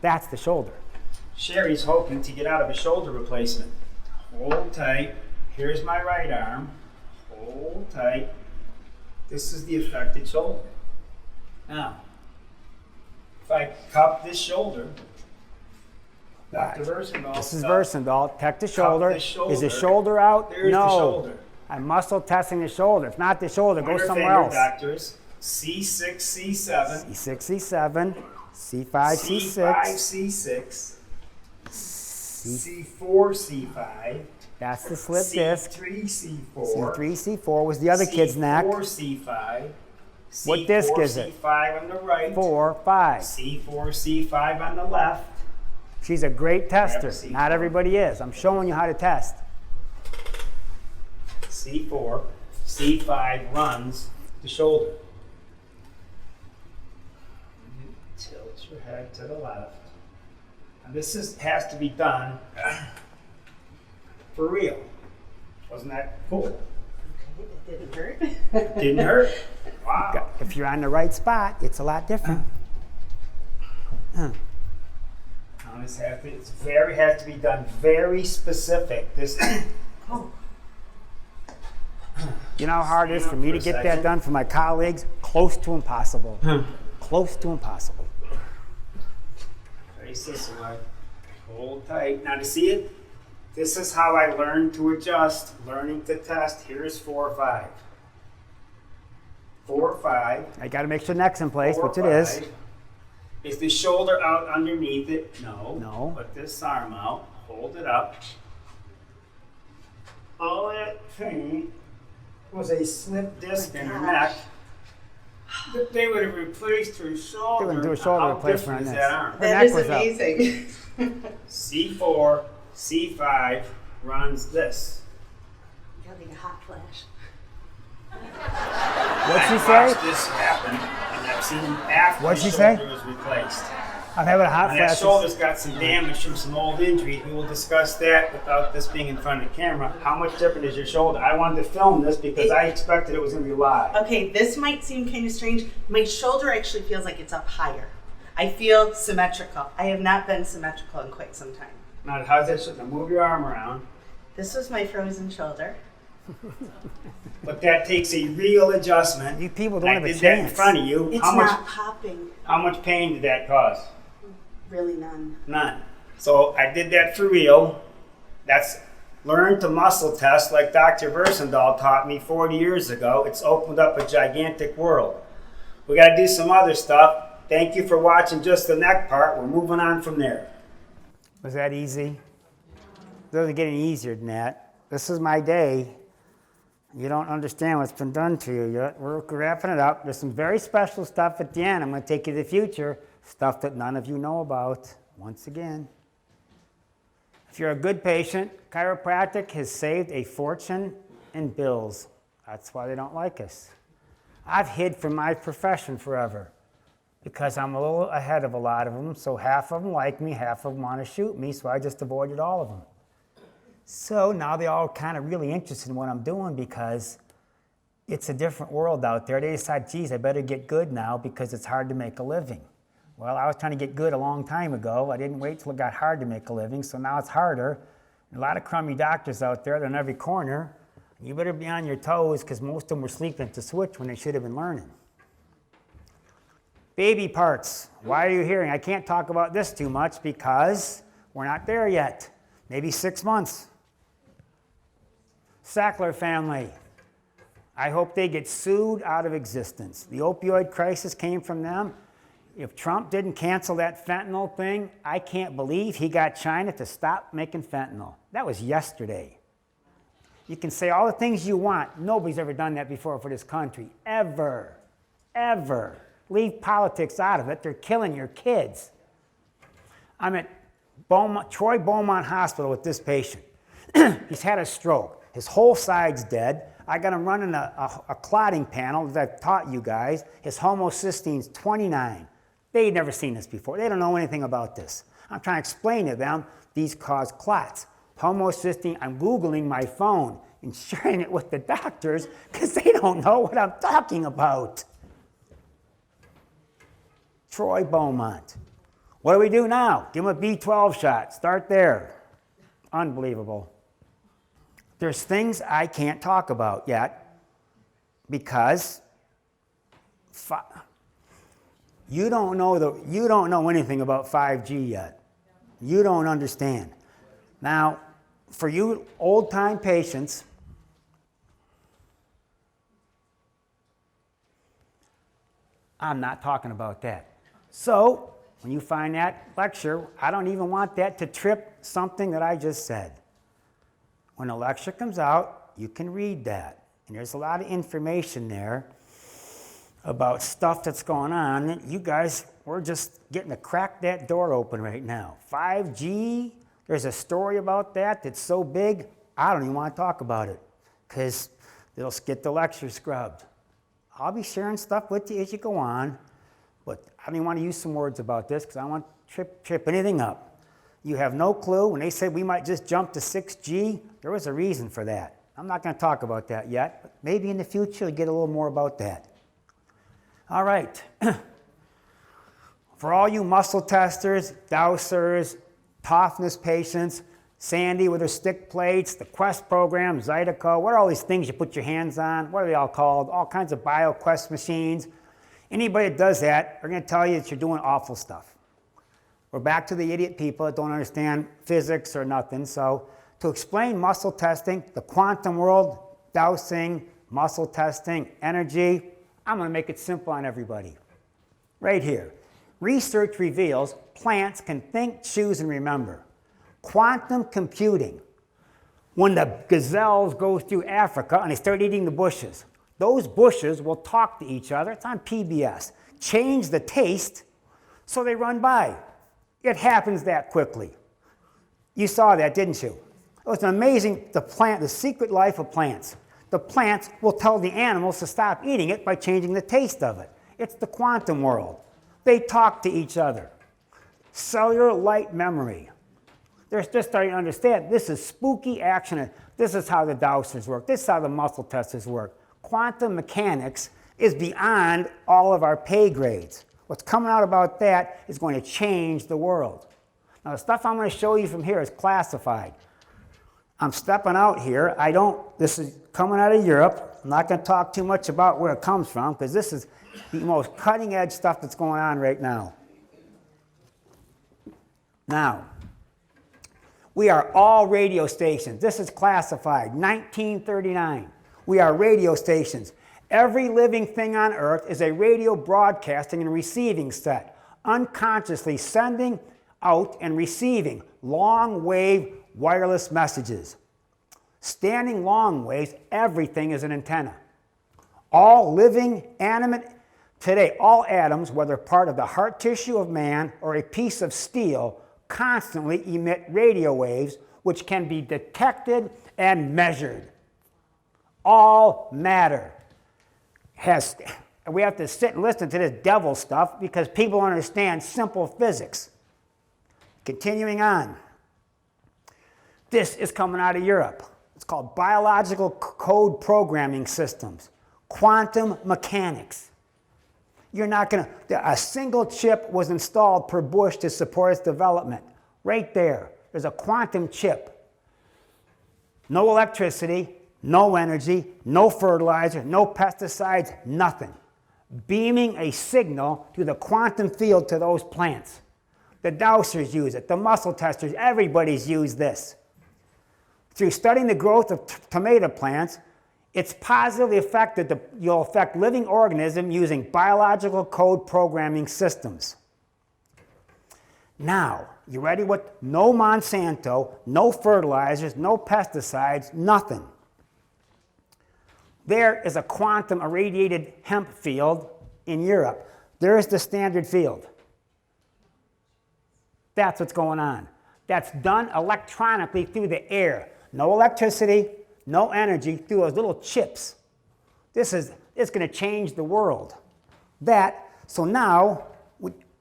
That's the shoulder. Sherry's hoping to get out of a shoulder replacement. Hold tight. Here's my right arm. Hold tight. This is the affected shoulder. Now, if I cup this shoulder, Dr. Versendal. This is Versendal. Tech the shoulder. This shoulder. Is the shoulder out? There's no. the shoulder. I'm muscle testing the shoulder. If not the shoulder, go Pointer somewhere finger, else. doctors. C6, C7. C6, C7. C5, C6. C5, C6, C4, C5. That's the slip disc. C3, C4. C3, C4 was the other kid's neck. C4, C5. What disc is it? C5 on the right. 4, 5. C4, C5 on the left. She's a great tester. C4. Not everybody is. I'm showing you how to test. C4, C5 runs the shoulder. Tilt your head to the left. And this has to be done for real. Wasn't that cool? It didn't hurt. Didn't hurt? Wow. If you're on the right spot, it's a lot different. Now this has to be done very specific. This. You know how hard it is for me to get that done for my colleagues? Close to impossible. Close to impossible. Face this way. Hold tight. Now to see it, this is how I learned to adjust, learning to test. Here's 4, 5. 4, 5. I got to make sure the neck's in place, 4, which it is. 5. Is the shoulder out underneath it? No. No. Put this arm out. Hold it up. All that thing was a slip disc in her neck. They would have replaced her shoulder. They would do a shoulder How replacement on different is this. that arm? Her That neck is was up. amazing. C4, C5 runs this. Having a hot flash. What'd she I've say? watched this happen, and I've seen after What'd the she say? shoulder was replaced. I'm having a hot And that flash. shoulder's got some damage from some old injuries. We will discuss that without this being in front of the camera. How much different is your shoulder? I wanted to film this because I expected it was going to be live. Okay, this might seem kind of strange. My shoulder actually feels like it's up higher. I feel symmetrical. I have not been symmetrical in quite some time. Now, how's that shoulder? Now move your arm around. This was my frozen shoulder. But that takes a real adjustment. You people And don't I have a did that in chance. front of you. It's How not popping. much pain did that cause? Really none. None. So I did that for real. That's learn to muscle test like Dr. Versendahl taught me 40 years ago. It's opened up a gigantic world. We got to do some other stuff. Thank you for watching just the neck part. We're moving on from there. Was that easy? It doesn't get any easier than that. This is my day. You don't understand what's been done to you yet. We're wrapping it up. There's some very special stuff at the end. I'm going to take you to the future. Stuff that none of you know about, once again. If you're a good patient, chiropractic has saved a fortune in bills. That's why they don't like us. I've hid from my profession forever because I'm a little ahead of a lot of them. So half of them like me, half of them want to shoot me, so I just avoided all of them. So now they're all kind of really interested in what I'm doing because it's a different world out there. They decide, geez, I better get good now because it's hard to make a living. Well, I was trying to get good a long time ago. I didn't wait till it got hard to make a living, so now it's harder. A lot of crummy doctors out there, they're in every corner. You better be on your toes because most of them were sleeping at the switch when they should have been learning. Baby parts. Why are you hearing? I can't talk about this too much because we're not there yet. Maybe 6 months. Sackler family. I hope they get sued out of existence. The opioid crisis came from them. If Trump didn't cancel that fentanyl thing, I can't believe he got China to stop making fentanyl. That was yesterday. You can say all the things you want. Nobody's ever done that before for this country. Ever. Ever. Leave politics out of it. They're killing your kids. I'm at Troy Beaumont Hospital with this patient. He's had a stroke. His whole side's dead. I got him running a clotting panel that I've taught you guys. His homocysteine 29. They'd never seen this before. They don't know anything about this. I'm trying to explain to them these cause clots. Homocysteine, I'm Googling my phone and sharing it with the doctors because they don't know what I'm talking about. Troy Beaumont. What do we do now? Give him a B12 shot. Start there. Unbelievable. There's things I can't talk about yet because you don't know anything about 5G yet. You don't understand. Now, for you old-time patients, I'm not talking about that. So when you find that lecture, I don't even want that to trip something that I just said. When a lecture comes out, you can read that. And there's a lot of information there about stuff that's going on. You guys, we're just getting to crack that door open right now. 5G, there's a story about that that's so big, I don't even want to talk about it because they'll get the lecture scrubbed. I'll be sharing stuff with you as you go on, but I don't even want to use some words about this because I don't want to trip anything up. You have no clue. When they said we might just jump to 6G, there was a reason for that. I'm not going to talk about that yet, but maybe in the future you'll get a little more about that. All right. For all you muscle testers, dowsers, toughness patients, Sandy with her stick plates, the Quest program, Zydeco, what are all these things you put your hands on? What are they all called? All kinds of BioQuest machines. Anybody that does that, they're going to tell you that you're doing awful stuff. We're back to the idiot people that don't understand physics or nothing. So to explain muscle testing, the quantum world, dowsing, muscle testing, energy, I'm going to make it simple on everybody. Right here. Research reveals plants can think, choose, and remember. Quantum computing. When the gazelles go through Africa and they start eating the bushes, those bushes will talk to each other. It's on PBS. Change the taste so they run by. It happens that quickly. You saw that, didn't you? It was amazing, the secret life of plants. The plants will tell the animals to stop eating it by changing the taste of it. It's the quantum world. They talk to each other. Cellular light memory. They're just starting to understand this is spooky action. This is how the dowsers work. This is how the muscle testers work. Quantum mechanics is beyond all of our pay grades. What's coming out about that is going to change the world. Now, the stuff I'm going to show you from here is classified. I'm stepping out here. This is coming out of Europe. I'm not going to talk too much about where it comes from because this is the most cutting edge stuff that's going on right now. Now, we are all radio stations. This is classified, 1939. We are radio stations. Every living thing on Earth is a radio broadcasting and receiving set, unconsciously sending out and receiving long-wave wireless messages. Standing long waves, everything is an antenna. All living, animate, today, all atoms, whether part of the heart tissue of man or a piece of steel, constantly emit radio waves which can be detected and measured. All matter we have to sit and listen to this devil stuff because people don't understand simple physics. Continuing on. This is coming out of Europe. It's called biological code programming systems, quantum mechanics. You're not going to, a single chip was installed per bush to support its development. Right there, there's a quantum chip. No electricity, no energy, no fertilizer, no pesticides, nothing. Beaming a signal to the quantum field to those plants. The dowsers use it, the muscle testers, everybody's used this. Through studying the growth of tomato plants, it's positively affected you'll affect living organisms using biological code programming systems. Now, you ready? No Monsanto, no fertilizers, no pesticides, nothing. There is a quantum irradiated hemp field in Europe. There is the standard field. That's what's going on. That's done electronically through the air. No electricity, no energy, through those little chips. It's going to change the world. So now,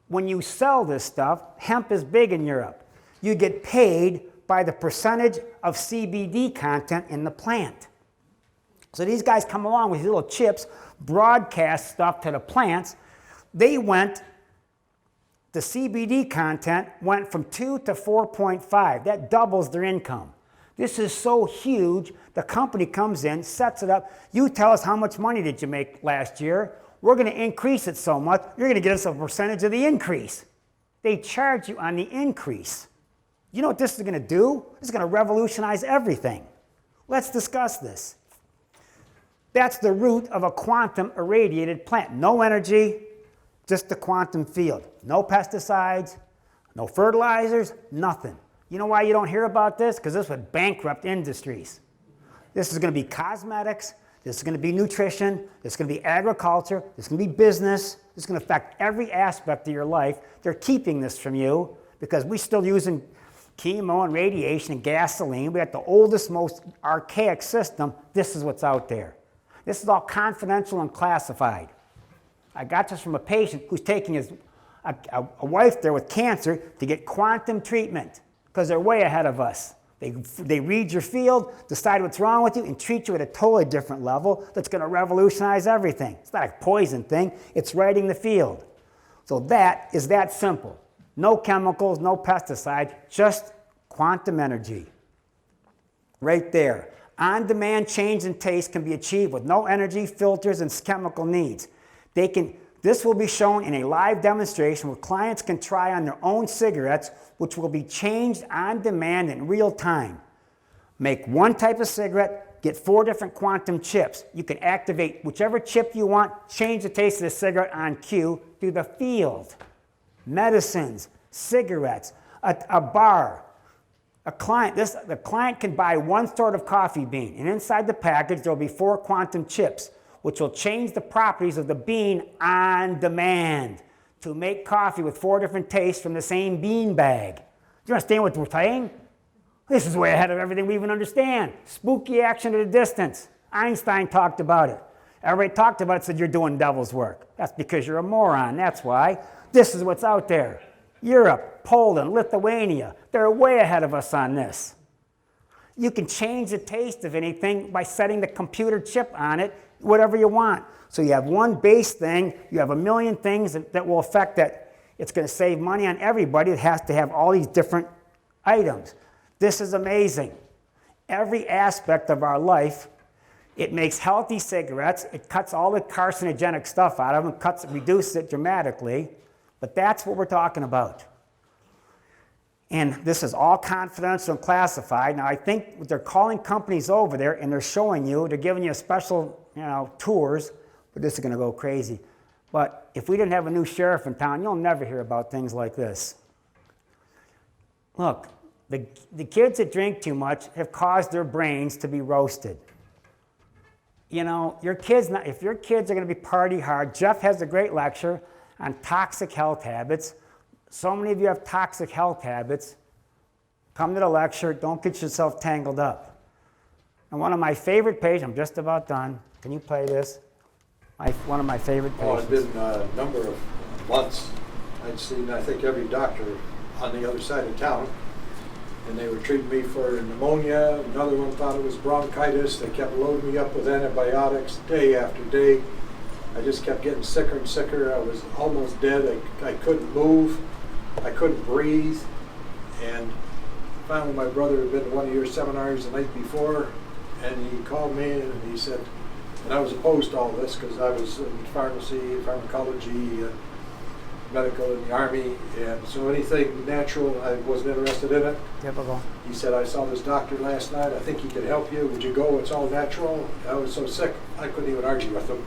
when you sell this stuff, hemp is big in Europe. You get paid by the percentage of CBD content in the plant. So these guys come along with these little chips, broadcast stuff to the plants. The CBD content went from 2 to 4.5. That doubles their income. This is so huge, the company comes in, sets it up. You tell us how much money did you make last year. We're going to increase it so much, you're going to give us a percentage of the increase. They charge you on the increase. You know what this is going to do? This is going to revolutionize everything. Let's discuss this. That's the root of a quantum irradiated plant. No energy, Just the quantum field. No pesticides, no fertilizers, nothing. You know why you don't hear about this? Because this would bankrupt industries. This is going to be cosmetics. This is going to be nutrition. This is going to be agriculture. This is going to be business. This is going to affect every aspect of your life. They're keeping this from you because we're still using chemo and radiation and gasoline. We got the oldest, most archaic system. This is what's out there. This is all confidential and classified. I got this from a patient who's taking a wife there with cancer to get quantum treatment because they're way ahead of us. They read your field, decide what's wrong with you, and treat you at a totally different level that's going to revolutionize everything. It's not a poison thing. It's writing the field. So that is that simple. No chemicals, no pesticides, just quantum energy. Right there. On-demand change in taste can be achieved with no energy, filters, and chemical needs. This will be shown in a live demonstration where clients can try on their own cigarettes, which will be changed on demand in real time. Make one type of cigarette, get 4 different quantum chips. You can activate whichever chip you want, change the taste of the cigarette on cue through the field. Medicines, cigarettes, a bar. The client can buy one sort of coffee bean, and inside the package there will be 4 quantum chips, which will change the properties of the bean on demand to make coffee with 4 different tastes from the same bean bag. Do you understand what we're saying? This is way ahead of everything we even understand. Spooky action at a distance. Einstein talked about it. Everybody talked about it, said you're doing devil's work. That's because you're a moron, that's why. This is what's out there. Europe, Poland, Lithuania, they're way ahead of us on this. You can change the taste of anything by setting the computer chip on it, whatever you want. So you have one base thing, you have a million things that will affect that. It's going to save money on everybody. It has to have all these different items. This is amazing. Every aspect of our life, it makes healthy cigarettes. It cuts all the carcinogenic stuff out of them, reduces it dramatically. But that's what we're talking about. And this is all confidential and classified. Now, I think they're calling companies over there and they're showing you, they're giving you special, tours, but this is going to go crazy. But if we didn't have a new sheriff in town, you'll never hear about things like this. Look, the kids that drink too much have caused their brains to be roasted. Your kids, if your kids are going to be party hard, Jeff has a great lecture on toxic health habits. So many of you have toxic health habits. Come to the lecture. Don't get yourself tangled up. And one of my favorite patients, I'm just about done. Can you play this? One of my favorite patients. Well, it's been a number of months. I'd seen, I think, every doctor on the other side of town. And they were treating me for pneumonia. Another one thought it was bronchitis. They kept loading me up with antibiotics day after day. I just kept getting sicker and sicker. I was almost dead. I couldn't move. I couldn't breathe. And finally my brother had been to one of your seminars the night before, and he called me and he said, and I was opposed to all this because I was in pharmacy, pharmacology, medical in the Army, and so anything natural, I wasn't interested in it. Typical. He said, I saw this doctor last night. I think he could help you. Would you go? It's all natural. I was so sick, I couldn't even argue with him.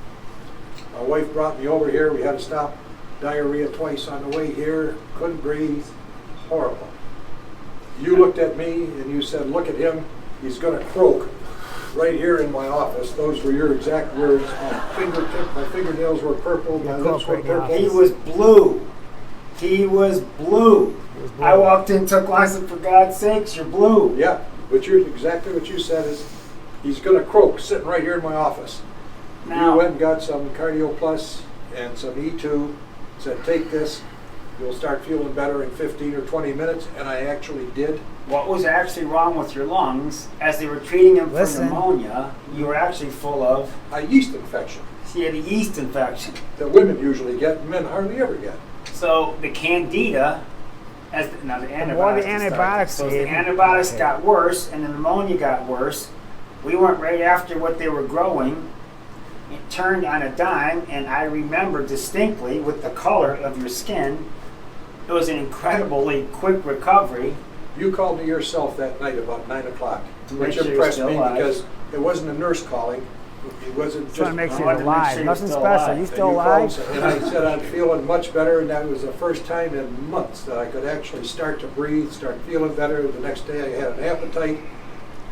My wife brought me over here. We had to stop diarrhea twice on the way here. Couldn't breathe. Horrible. You looked at me and you said, look at him. He's going to croak right here in my office. Those were your exact words. My fingernails were purple. My lips were purple. He was blue. He was blue. I walked in, took one, I said, for God's sakes, you're blue. Yeah, but exactly what you said is, he's going to croak sitting right here in my office. Now, you went and got some Cardio Plus and some E2, said take this, you'll start feeling better in 15 or 20 minutes, and I actually did. what was actually wrong with your lungs, as they were treating him for pneumonia, you were actually full of a yeast infection. So you had a yeast infection. That women usually get, men hardly ever get. So the candida, the antibiotics, So the antibiotics got worse and the pneumonia got worse. We went right after what they were growing. It turned on a dime, and I remember distinctly with the color of your skin, it was an incredibly quick recovery. You called me yourself that night about 9 o'clock, To which make sure impressed you're me still alive. because it wasn't a nurse calling. He wasn't Just want to just make sure I wanted you're to make alive. sure you're Nothing still special. alive. You And still you alive? called, and I said I'm feeling much better, and that was the first time in months that I could actually start to breathe, start feeling better. The next day I had an appetite,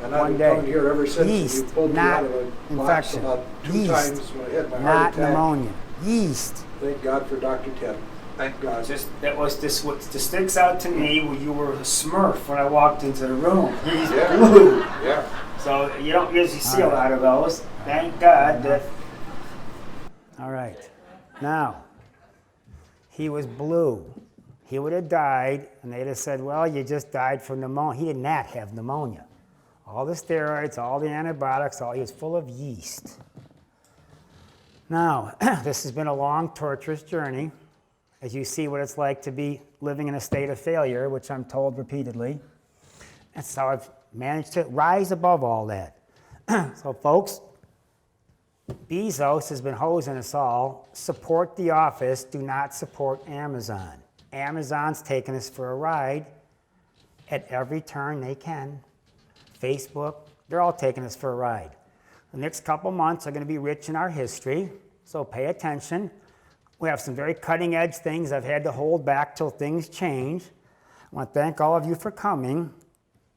and I've One been day. coming here ever since. Yeast, and you pulled me not out of a box infection. about 2 Yeast, times when I had my heart Not attack. pneumonia. Yeast. Thank God for Dr. Ted. Thank God. Just that was this what just sticks out to me when you were a Smurf when I walked into the room. He's Yeah. blue. Yeah. So you don't usually see a lot of those. Thank God that. All right. Now, he was blue. He would have died, and they'd have said, well, you just died from pneumonia. He did not have pneumonia. All the steroids, all the antibiotics, he was full of yeast. Now, this has been a long, torturous journey, as you see what it's like to be living in a state of failure, which I'm told repeatedly. And so I've managed to rise above all that. So, folks, Bezos has been hosing us all. Support the office. Do not support Amazon. Amazon's taking us for a ride at every turn they can. Facebook, they're all taking us for a ride. The next couple months are going to be rich in our history, so pay attention. We have some very cutting edge things I've had to hold back till things change. I want to thank all of you for coming.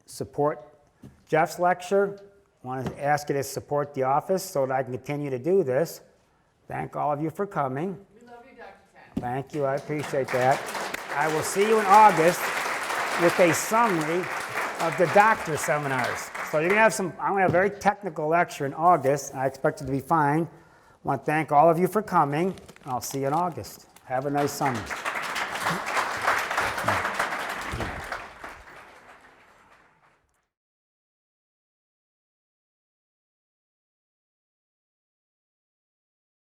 Support Jeff's lecture. I want to ask you to support the office so that I can continue to do this. Thank all of you for coming. We love you, Dr. Cant. Thank you, I appreciate that. I will see you in August with a summary of the doctor seminars. So you're gonna have I'm gonna have a very technical lecture in August. I expect it to be fine. I want to thank all of you for coming, and I'll see you in August. Have a nice summer.